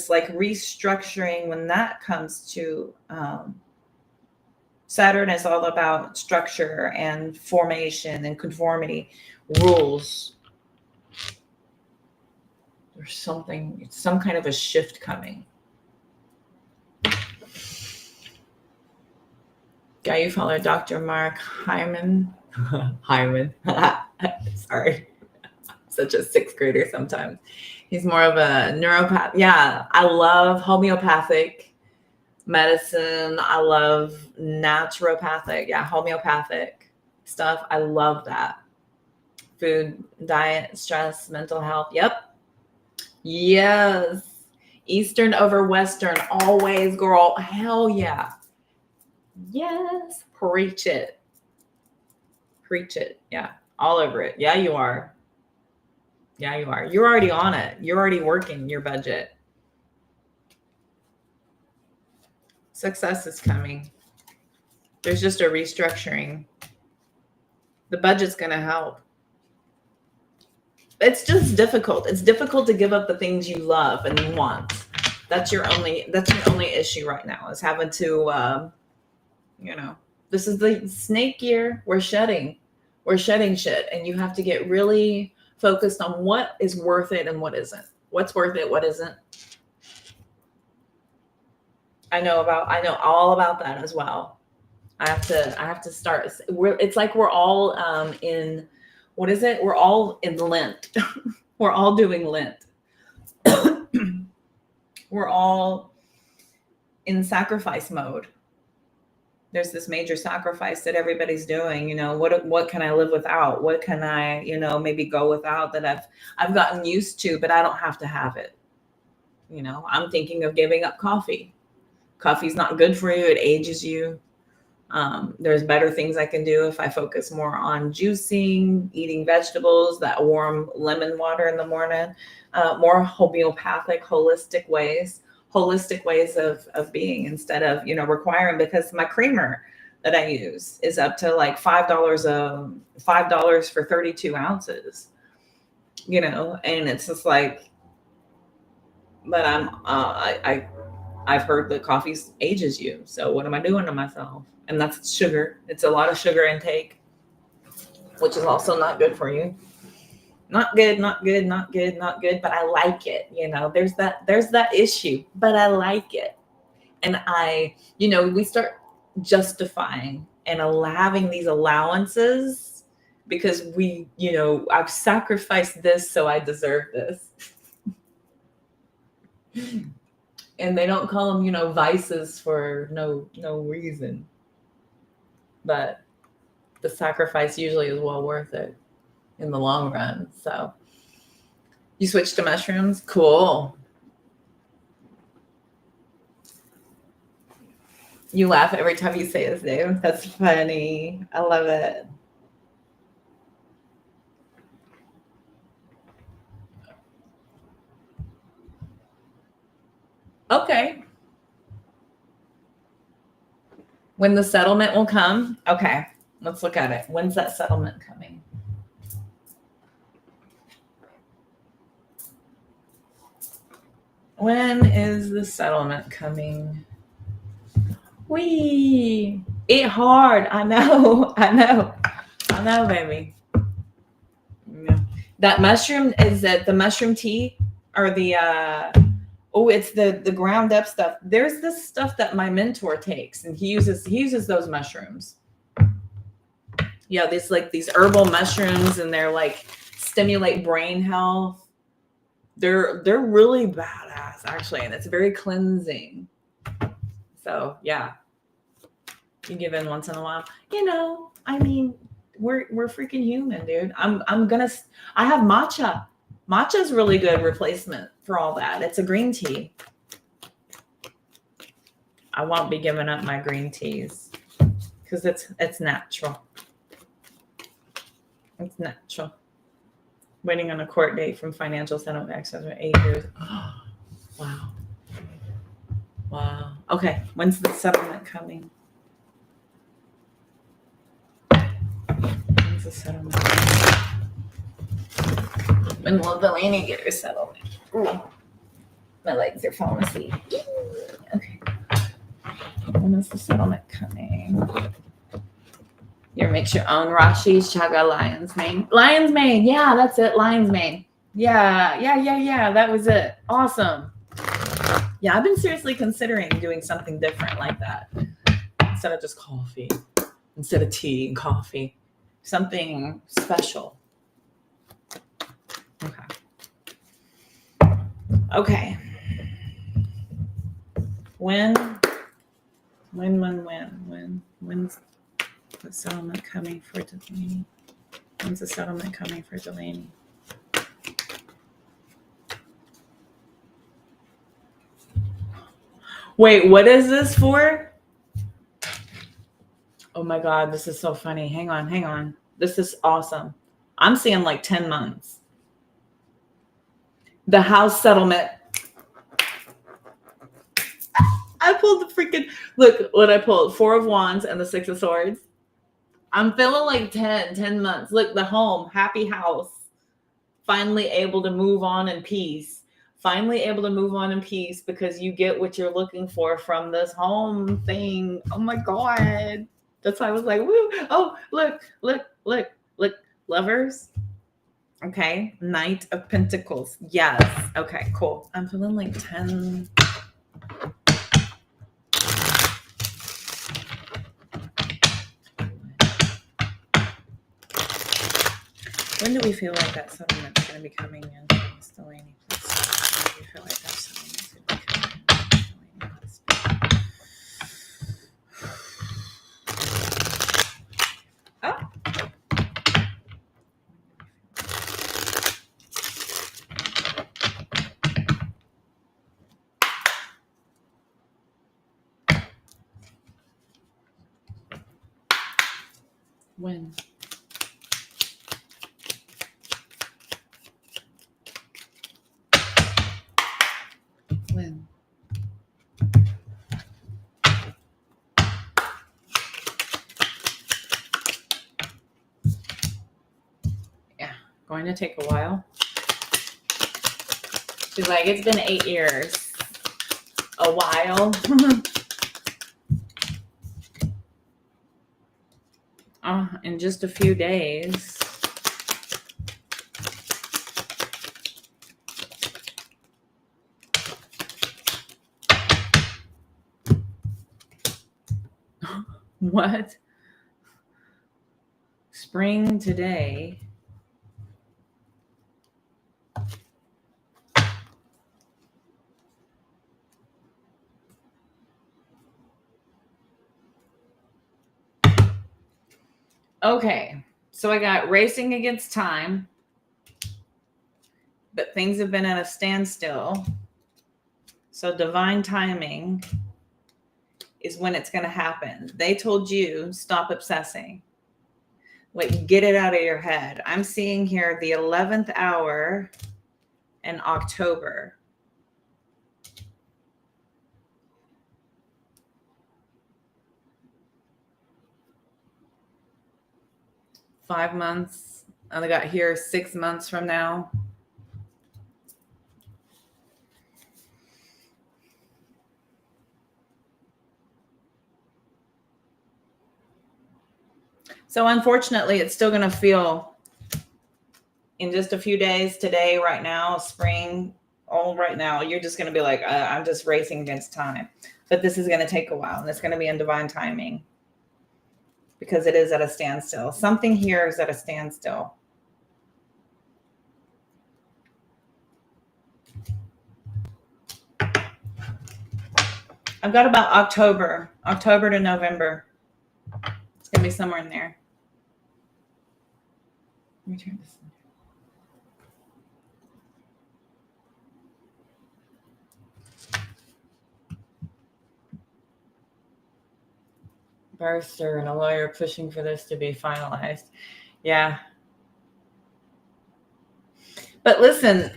Speaker 1: like restructuring when that comes to Saturn is all about structure and formation and conformity, rules. There's some kind of a shift coming. Guy, you follow Dr. Mark Hyman. Hyman. Sorry. Such a 6th grader sometimes. He's more of a neuropath. Yeah, I love homeopathic medicine. I love naturopathic. Yeah, homeopathic stuff. I love that. Food, diet, stress, mental health. Yep. Yes. Eastern over Western. Always, girl. Hell yeah. Yes. Preach it. Preach it. Yeah. All over it. Yeah, you are. Yeah, you are. You're already on it. You're already working your budget. Success is coming. There's just a restructuring. The budget's going to help. It's just difficult. It's difficult to give up the things you love and want. That's your only issue right now, is having to, this is the snake year. We're shedding shit, and you have to get really focused on what is worth it and what isn't. What's worth it, what isn't. I know all about that as well. I have to start. It's like we're all in, what is it? We're all in Lent. We're all doing Lent. We're all in sacrifice mode. There's this major sacrifice that everybody's doing. What can I live without? What can I, maybe go without that I've gotten used to, but I don't have to have it. I'm thinking of giving up coffee. Coffee's not good for you. It ages you. There's better things I can do if I focus more on juicing, eating vegetables, that warm lemon water in the morning, more homeopathic, holistic ways of being, instead of, requiring, because my creamer that I use is up to like $5 for 32 ounces, and it's just like, but I've heard that coffee ages you. So what am I doing to myself? And that's sugar. It's a lot of sugar intake, which is also not good for you. Not good. But I like it. There's that issue, but I like it. And we start justifying and having these allowances because I've sacrificed this, so I deserve this. And they don't call them, vices for no reason. but the sacrifice usually is well worth it in the long run. So you switched to mushrooms? Cool. You laugh every time you say his name. That's funny. I love it. Okay. When the settlement will come? Okay. Let's look at it. When's that settlement coming? When is the settlement coming? Wee! It hard. I know. I know, baby. Yeah. That mushroom, is it the mushroom tea or the it's the ground up stuff. There's this stuff that my mentor takes, and he uses those mushrooms. Yeah, these herbal mushrooms, and they're like stimulate brain health. They're really badass, actually, and it's very cleansing. So yeah, you give in once in a while. I mean, we're freaking human, dude. I have matcha. Matcha is really good replacement for all that. It's a green tea. I won't be giving up my green teas because it's natural. It's natural. Waiting on a court date from financial settlement access for 8 years. Oh, wow. Wow. Okay. When's the settlement coming? When's the settlement? When will Delaney get her settlement? Ooh. My legs are falling asleep. Okay. When is the settlement coming? You makes your own Rashi's Chaga Lion's Mane. Lion's Mane. Yeah, that's it. Lion's Mane. Yeah. That was it. Awesome. Yeah, I've been seriously considering doing something different like that. Instead of just coffee. Instead of tea and coffee. Something special. Okay. When's the settlement coming for Delaney? When's the settlement coming for Delaney? Wait, what is this for? Oh my God, this is so funny. Hang on. This is awesome. I'm seeing like 10 months. The house settlement. I pulled the freaking, look what I pulled. 4 of Wands and the 6 of Swords. I'm feeling like 10 months. Look, the home, happy house. Finally able to move on in peace. Because you get what you're looking for from this home thing. Oh my God. That's why I was like, woo. Oh, look. Lovers. Okay. Knight of Pentacles. Yes. Okay, cool. I'm feeling like 10. When do we feel like that settlement's going to be coming in? Miss Delaney, please. When do you feel like that settlement's going to be coming in? Miss Delaney, oh. When? Yeah, going to take a while. She's like, it's been 8 years. A while. In just a few days. What? Spring today. Okay. So I got racing against time, but things have been at a standstill. So divine timing is when it's going to happen. They told you stop obsessing. Like, get it out of your head. I'm seeing here the 11th hour in October. $5 months. I got here 6 months from now. So unfortunately, it's still going to feel in just a few days, today, right now, spring, all right now, you're just going to be like, I'm just racing against time. But this is going to take a while, and it's going to be in divine timing because it is at a standstill. Something here is at a standstill. I've got about October to November. It's going to be somewhere in there. Let me turn this on. Barrister and a lawyer pushing for this to be finalized. Yeah. But listen,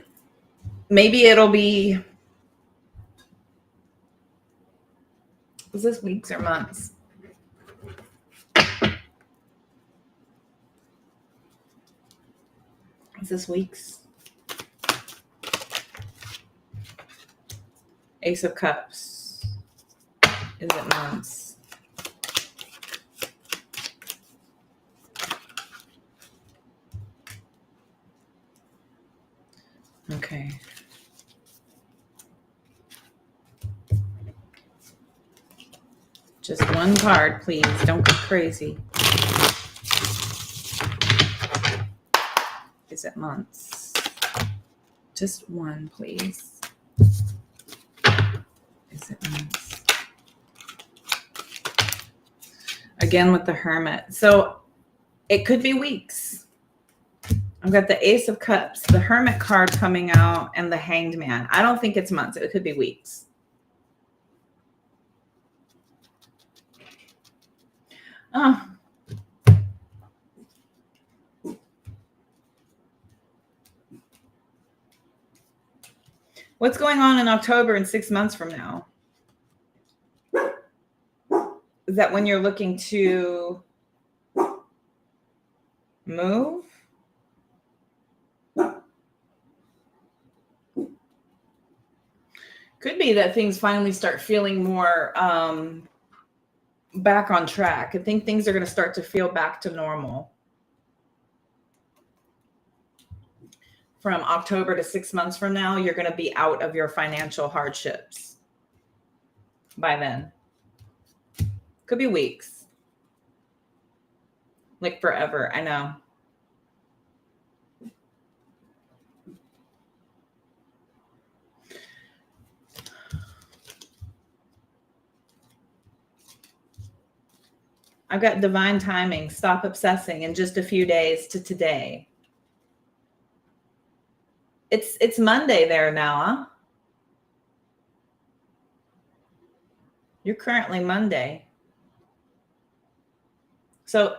Speaker 1: maybe it'll be, is this weeks or months? Is this weeks? Ace of Cups. Is it months? Okay. Just one card, please. Don't go crazy. Is it months? Just one, please. Is it months? Again with the Hermit. So it could be weeks. I've got the Ace of Cups, the Hermit card coming out, and the Hanged Man. I don't think it's months. It could be weeks. Oh. What's going on in October and 6 months from now? Is that when you're looking to move? Could be that things finally start feeling more back on track. I think things are going to start to feel back to normal. From October to 6 months from now, you're going to be out of your financial hardships by then. Could be weeks. Like forever. I know. I've got divine timing. Stop obsessing in just a few days to today. It's Monday there now, huh? You're currently Monday. So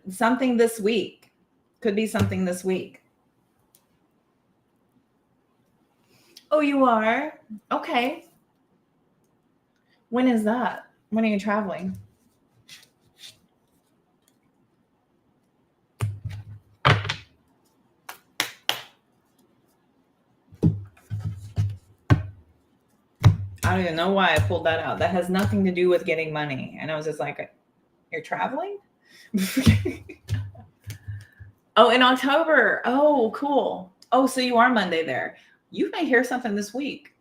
Speaker 1: something this week. Could be something this week. Oh, you are? Okay. When is that? When are you traveling? I don't even know why I pulled that out. That has nothing to do with getting money. And I was just like, you're traveling? Oh, in October. Oh, cool. Oh, so you are Monday there. You may hear something this week.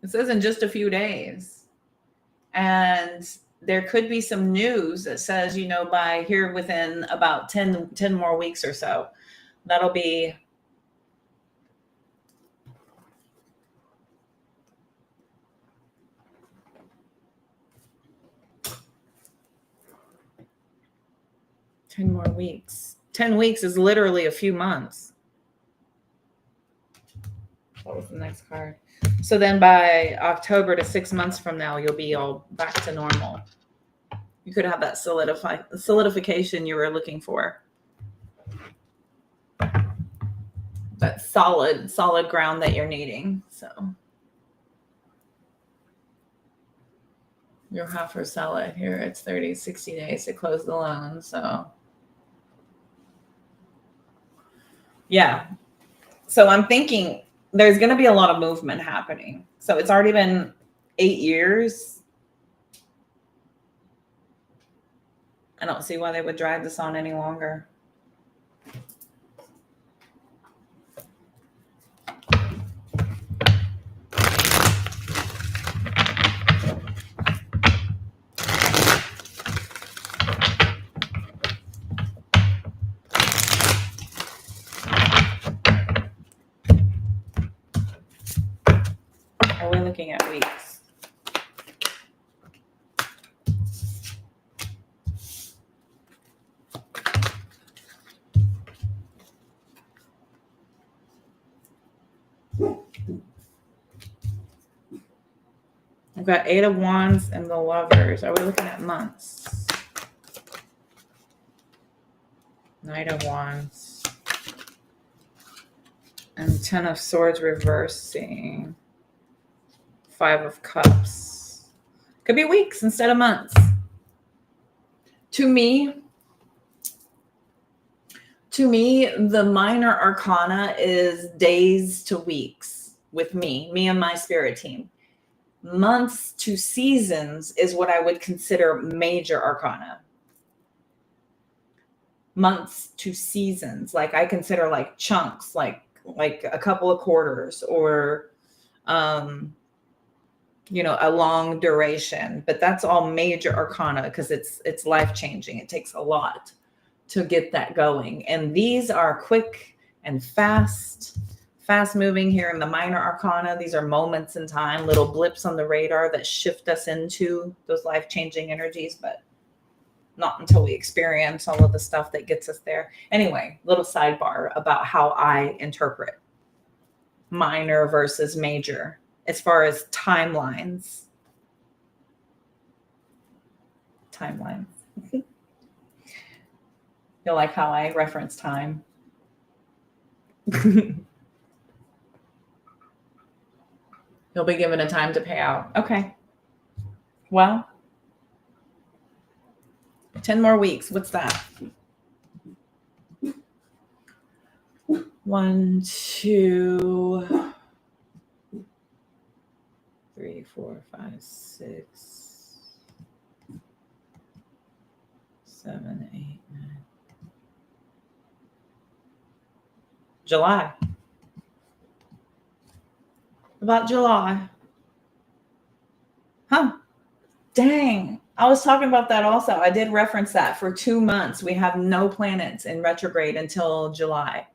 Speaker 1: It says in just a few days. And there could be some news that says, by here within about 10 more weeks or so, that'll be 10 more weeks. 10 weeks is literally a few months. What was the next card? So then by October to 6 months from now, you'll be all back to normal. You could have that solidification you were looking for. That solid ground that you're needing. So you'll have to sell it. Here it's 30, 60 days to close the loan. So yeah. So I'm thinking there's going to be a lot of movement happening. So it's already been 8 years. I don't see why they would drag this on any longer. Are we looking at weeks? I've got 8 of Wands and the Lovers. Are we looking at months? Knight of Wands. And 10 of Swords reversing. 5 of Cups. Could be weeks instead of months. To me, the minor arcana is days to weeks with me and my spirit team. Months to seasons is what I would consider major arcana. Months to seasons, like I consider like chunks, like a couple of quarters or, a long duration, but that's all major arcana because it's life-changing. It takes a lot to get that going. And these are quick and fast moving here in the minor arcana. These are moments in time, little blips on the radar that shift us into those life-changing energies, but not until we experience all of the stuff that gets us there. Anyway, little sidebar about how I interpret minor versus major as far as timelines. You like how I reference time? You'll be given a time to pay out. Okay. Well, 10 more weeks. What's that? 1, 2, 3, 4, 5, 6, 7, 8, 9. July. About July. Huh. Dang. I was talking about that also. I did reference that for 2 months. We have no planets in retrograde until July.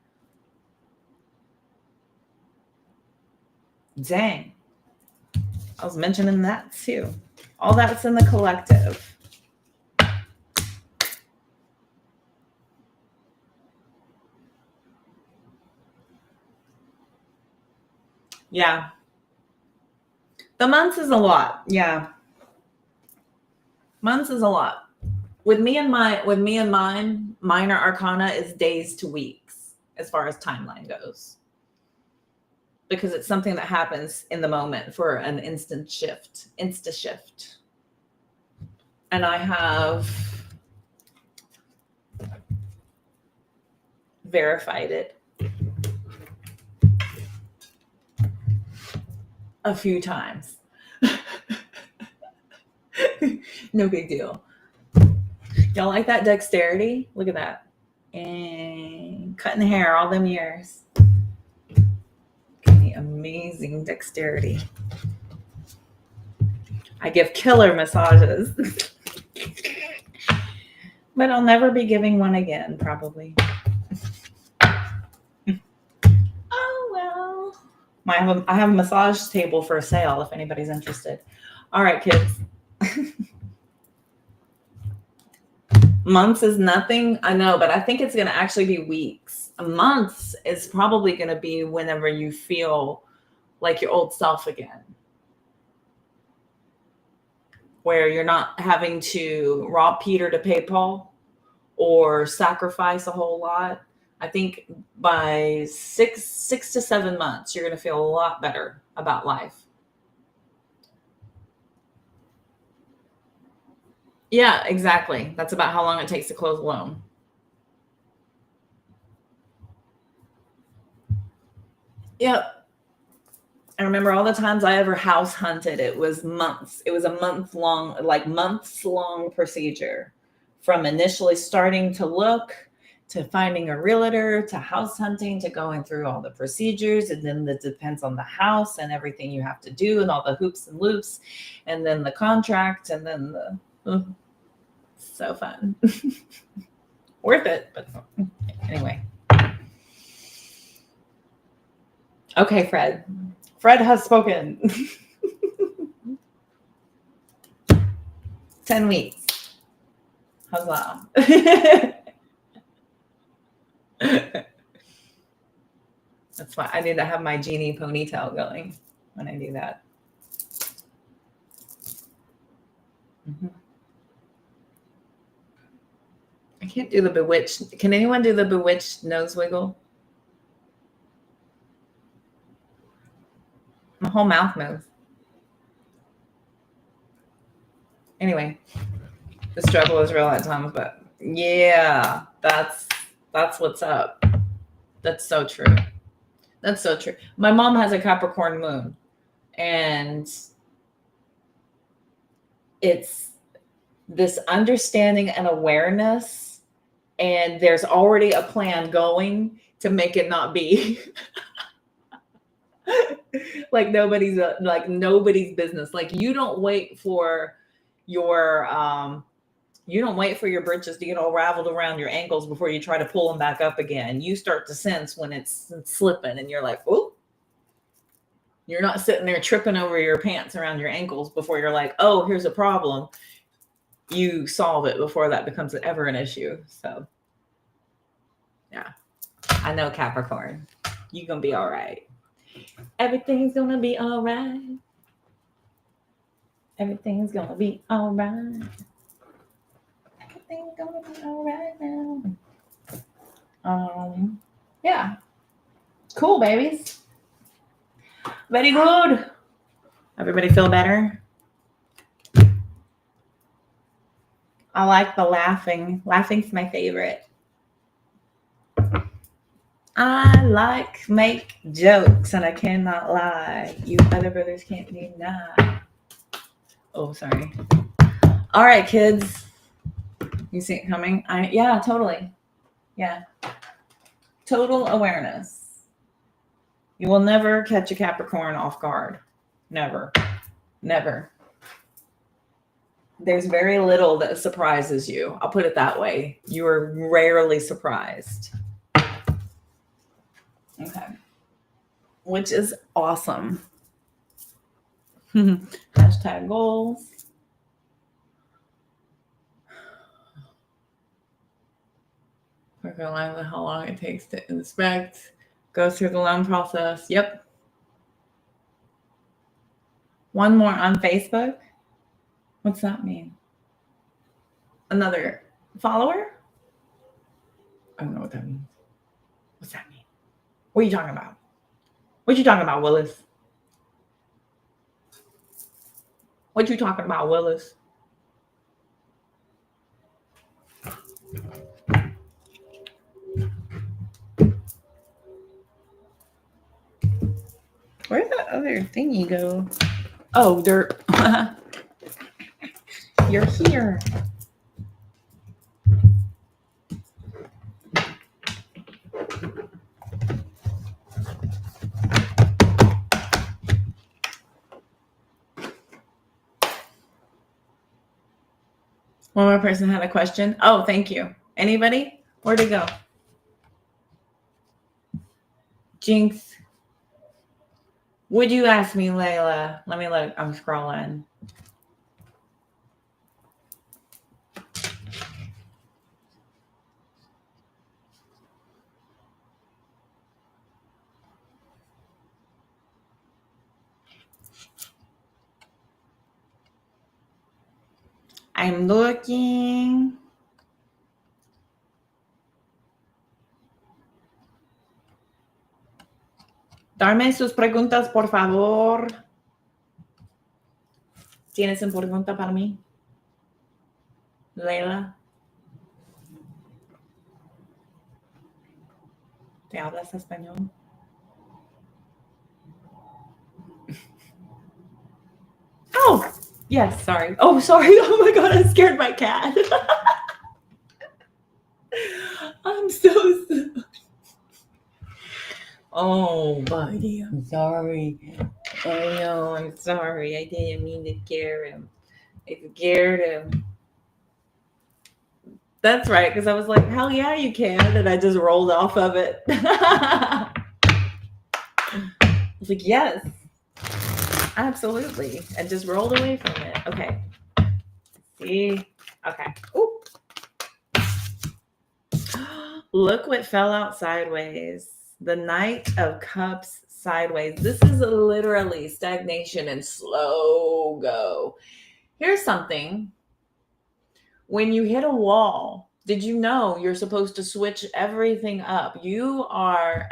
Speaker 1: Dang. I was mentioning that too. All that's in the collective. Yeah. The months is a lot. Yeah. Months is a lot. With me and mine, minor arcana is days to weeks as far as timeline goes. Because it's something that happens in the moment for an insta shift. And I have verified it a few times. No big deal. Y'all like that dexterity? Look at that. And cutting hair all them years. Amazing dexterity. I give killer massages. But I'll never be giving one again, probably. Oh, well. I have a massage table for sale if anybody's interested. All right, kids. Months is nothing. I know, but I think it's going to actually be weeks. Months is probably going to be whenever you feel like your old self again, where you're not having to rob Peter to pay Paul or sacrifice a whole lot. I think by 6 to 7 months, you're going to feel a lot better about life. Yeah, exactly. That's about how long it takes to close a loan. Yep. I remember all the times I ever house hunted, it was months. It was a months long procedure, from initially starting to look, to finding a realtor, to house hunting, to going through all the procedures. And then it depends on the house and everything you have to do and all the hoops and loops, and then the contract, and then so fun. Worth it. But anyway. Okay, Fred. Fred has spoken. 10 weeks. How's that? That's why I need to have my genie ponytail going when I do that. Mm-hmm. I can't do the bewitched. Can anyone do the bewitched nose wiggle? My whole mouth moves. Anyway, the struggle is real at times, but yeah, that's what's up. That's so true. That's so true. My mom has a Capricorn moon, and it's this understanding and awareness, and there's already a plan going to make it not be. like nobody's business. Like you don't wait for your britches to get all raveled around your ankles before you try to pull them back up again. You start to sense when it's slipping, and you're like, oh. You're not sitting there tripping over your pants around your ankles before you're like, oh, here's a problem. You solve it before that becomes ever an issue. So yeah, I know, Capricorn, you're gonna be all right. Everything's gonna be all right. Everything's gonna be all right. Everything's gonna be all right now. Yeah. Cool, babies. Very good. Everybody feel better? I like the laughing. Laughing's my favorite. I make jokes, and I cannot lie. You other brothers can't deny. Oh, sorry. All right, kids. You see it coming? Yeah, totally. Yeah. Total awareness. You will never catch a Capricorn off guard. Never. Never. There's very little that surprises you. I'll put it that way. You are rarely surprised. Okay. Which is awesome. Hashtag goals. Work on line with how long it takes to inspect. Go through the loan process. Yep. One more on Facebook. What's that mean? Another follower? I don't know what that means. What's that mean? What are you talking about? What you talking about, Willis? What you talking about, Willis? Where'd that other thingy go? Oh, dirt. You're here. One more person had a question. Oh, thank you. Anybody? Where'd it go? Jinx. Would you ask me, Layla? Let me look. I'm scrolling. I'm looking. Darme sus preguntas, por favor. ¿Tienes una pregunta para mí? Leila. ¿Te hablas español? Oh, yes, sorry. Oh, sorry. Oh my God, I scared my cat. I'm so sorry. Oh, buddy, I'm sorry. I know, I'm sorry. I didn't mean to scare him. I scared him. That's right, because I was like, hell yeah, you can. And I just rolled off of it. I was like, yes, absolutely. And just rolled away from it. Okay. See? Okay. Ooh. Look what fell out sideways. The Knight of Cups sideways. This is literally stagnation and slow go. Here's something. When you hit a wall, did you know you're supposed to switch everything up? You are,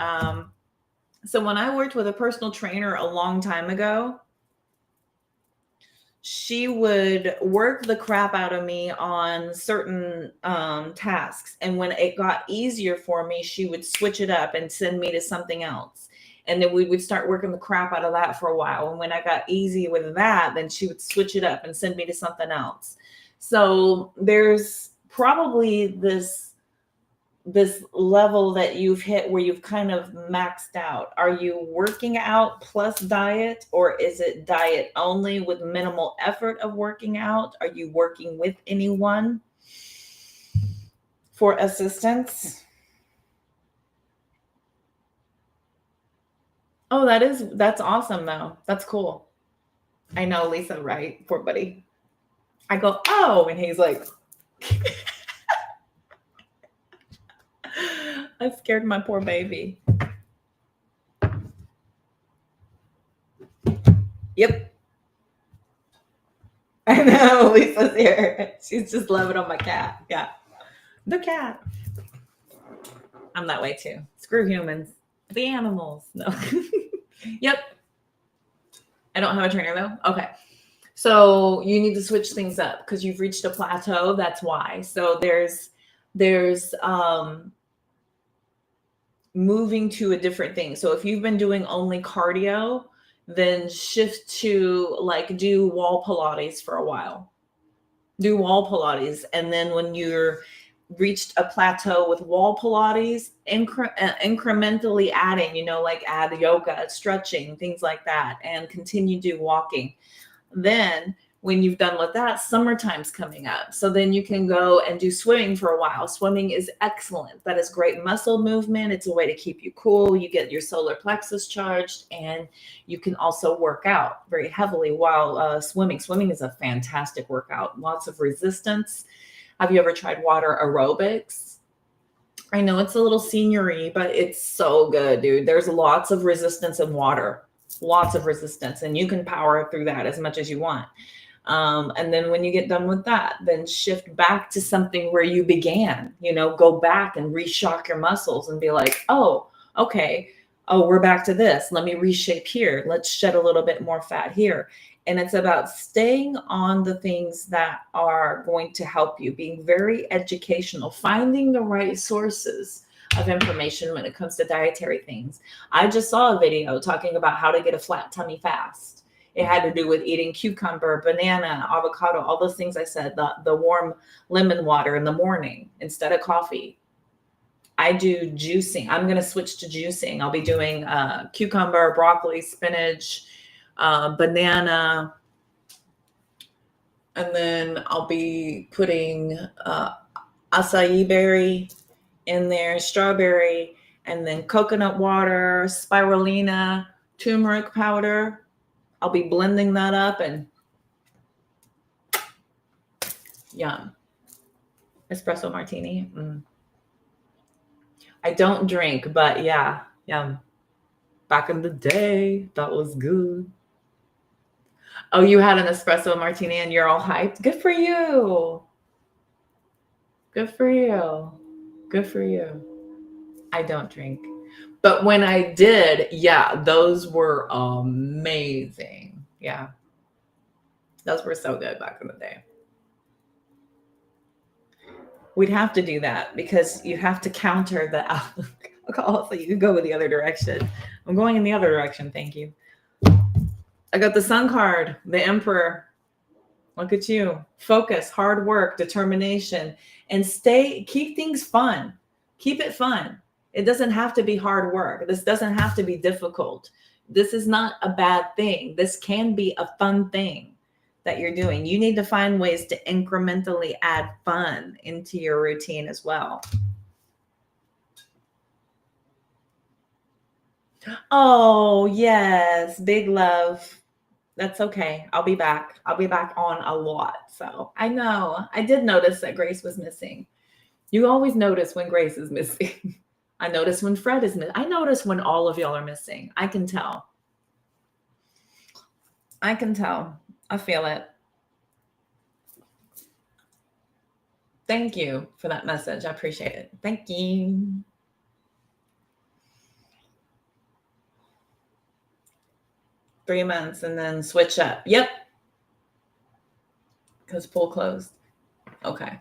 Speaker 1: so when I worked with a personal trainer a long time ago, she would work the crap out of me on certain tasks. And when it got easier for me, she would switch it up and send me to something else. And then we would start working the crap out of that for a while. And when I got easy with that, then she would switch it up and send me to something else. So there's probably this level that you've hit where you've kind of maxed out. Are you working out plus diet, or is it diet only with minimal effort of working out? Are you working with anyone for assistance? Oh, that's awesome though. That's cool. I know, Lisa, right? Poor buddy. I go, oh, and he's like, I scared my poor baby. Yep. I know, Lisa's here. She's just loving on my cat. Yeah. The cat. I'm that way too. Screw humans. The animals. No. Yep. I don't have a trainer though. Okay. So you need to switch things up because you've reached a plateau. That's why. So there's moving to a different thing. So if you've been doing only cardio, then shift to like do wall Pilates for a while. Do wall Pilates. And then when you're reached a plateau with wall Pilates, incrementally adding, like add yoga, stretching, things like that, and continue to do walking. Then when you've done with that, summertime's coming up. So then you can go and do swimming for a while. Swimming is excellent. That is great muscle movement. It's a way to keep you cool. You get your solar plexus charged, and you can also work out very heavily while swimming. Swimming is a fantastic workout. Lots of resistance. Have you ever tried water aerobics? I know it's a little seniory, but it's so good, dude. There's lots of resistance in water. Lots of resistance, and you can power through that as much as you want. And then when you get done with that, then shift back to something where you began, go back and reshock your muscles and be like, oh, okay. Oh, we're back to this. Let me reshape here. Let's shed a little bit more fat here. And it's about staying on the things that are going to help you, being very educational, finding the right sources of information when it comes to dietary things. I just saw a video talking about how to get a flat tummy fast. It had to do with eating cucumber, banana, avocado, all those things I said, the warm lemon water in the morning instead of coffee. I do juicing. I'm going to switch to juicing. I'll be doing cucumber, broccoli, spinach, banana, and then I'll be putting acai berry in there, strawberry, and then coconut water, spirulina, turmeric powder. I'll be blending that up and yum. Espresso martini. I don't drink, but yeah, yum. Back in the day, that was good. Oh, you had an espresso martini and you're all hyped. Good for you. Good for you. Good for you. I don't drink. But when I did, yeah, those were amazing. Yeah. Those were so good back in the day. We'd have to do that because you have to counter the alcohol so you can go in the other direction. I'm going in the other direction. Thank you. I got the sun card, the emperor. Look at you. Focus, hard work, determination, and keep things fun. Keep it fun. It doesn't have to be hard work. This doesn't have to be difficult. This is not a bad thing. This can be a fun thing that you're doing. You need to find ways to incrementally add fun into your routine as well. Oh, yes. Big love. That's okay. I'll be back. I'll be back on a lot. So I know. I did notice that Grace was missing. You always notice when Grace is missing. I notice when Fred is missing. I notice when all of y'all are missing. I can tell. I can tell. I feel it. Thank you for that message. I appreciate it. Thank you. Three months and then switch up. Yep. Because pool closed. Okay.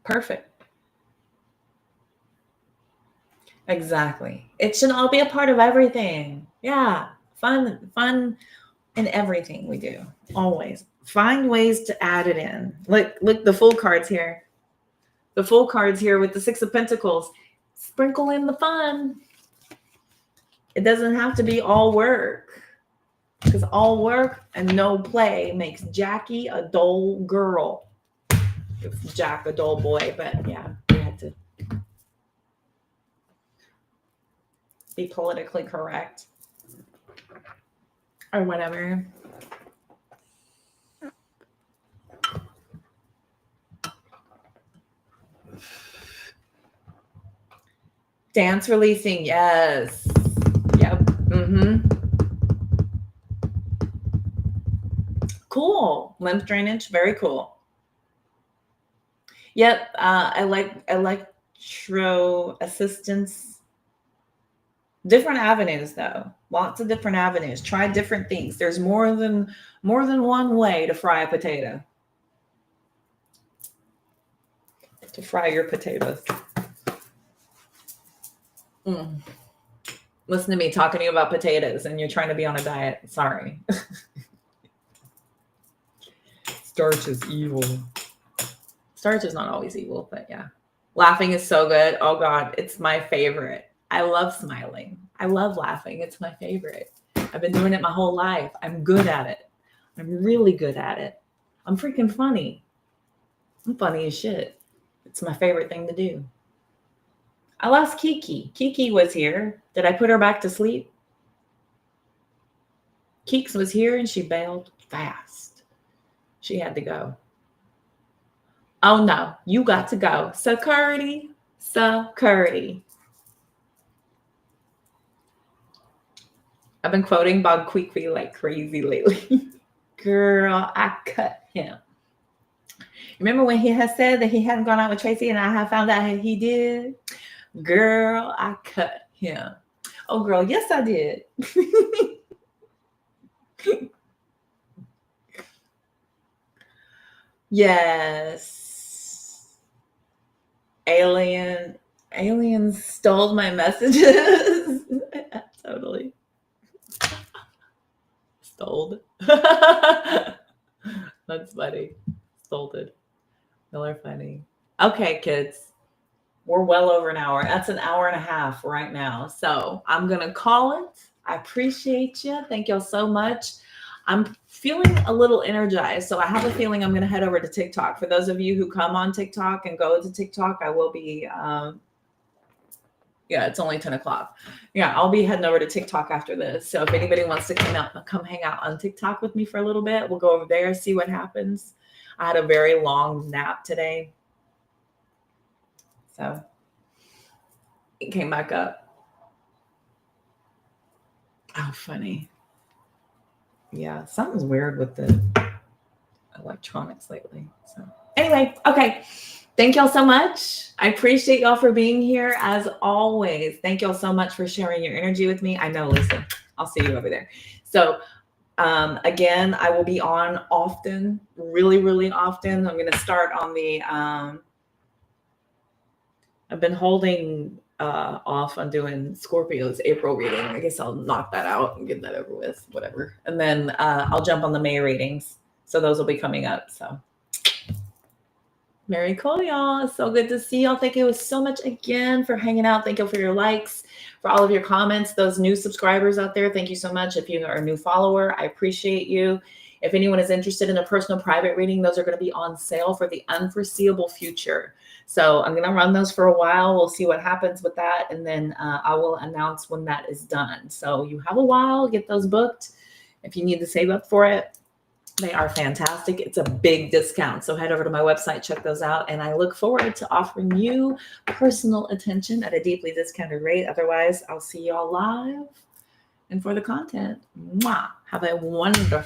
Speaker 1: Perfect. Exactly. It should all be a part of everything. Yeah. Fun in everything we do. Always. Find ways to add it in. Look, the full cards here. The full cards here with the Six of Pentacles. Sprinkle in the fun. It doesn't have to be all work. Because all work and no play makes Jackie a dull girl. It's Jack a dull boy, but yeah, we had to be politically correct. Or whatever. Dance releasing, yes. Yep. Mm-hmm. Cool. Lymph drainage, very cool. Yep. I like electro assistance. Different avenues though. Lots of different avenues. Try different things. There's more than one way to fry a potato. To fry your potatoes. Listen to me talking to you about potatoes and you're trying to be on a diet. Sorry. Starch is evil. Starch is not always evil, but yeah. Laughing is so good. Oh God, it's my favorite. I love smiling. I love laughing. It's my favorite. I've been doing it my whole life. I'm good at it. I'm really good at it. I'm freaking funny. I'm funny as shit. It's my favorite thing to do. I lost Kiki. Kiki was here. Did I put her back to sleep? Keeks was here and she bailed fast. She had to go. Oh no, you got to go. Security. I've been quoting Bob Quickie like crazy lately. Girl, I cut him. Remember when he had said that he hadn't gone out with Tracy and I have found out he did? Girl, I cut him. Oh, girl, yes, I did. Yes. Aliens stole my messages. Totally. Stole. That's funny. Stolted. Y'all are funny. Okay, kids. We're well over an hour. That's an hour and a half right now. So I'm going to call it. I appreciate you. Thank y'all so much. I'm feeling a little energized. So I have a feeling I'm going to head over to TikTok. For those of you who come on TikTok and go to TikTok, I will be, it's only 10 o'clock. Yeah, I'll be heading over to TikTok after this. So if anybody wants to come hang out on TikTok with me for a little bit, we'll go over there, see what happens. I had a very long nap today. So it came back up. Oh, funny. Yeah, something's weird with the electronics lately. So anyway, okay. Thank y'all so much. I appreciate y'all for being here as always. Thank y'all so much for sharing your energy with me. I know, Lisa. I'll see you over there. So again, I will be on often, really, really often. I'm going to start on the, I've been holding off on doing Scorpio's April reading. I guess I'll knock that out and get that over with, whatever. And then I'll jump on the May readings. So those will be coming up. So very cool, y'all. It's so good to see y'all. Thank you so much again for hanging out. Thank you for your likes, for all of your comments. Those new subscribers out there, thank you so much. If you are a new follower, I appreciate you. If anyone is interested in a personal private reading, those are going to be on sale for the unforeseeable future. So I'm going to run those for a while. We'll see what happens with that. And then I will announce when that is done. So you have a while, get those booked. If you need to save up for it, they are fantastic. It's a big discount. So head over to my website, check those out. And I look forward to offering you personal attention at a deeply discounted rate. Otherwise, I'll see y'all live and for the content. Mwah. Have a wonderful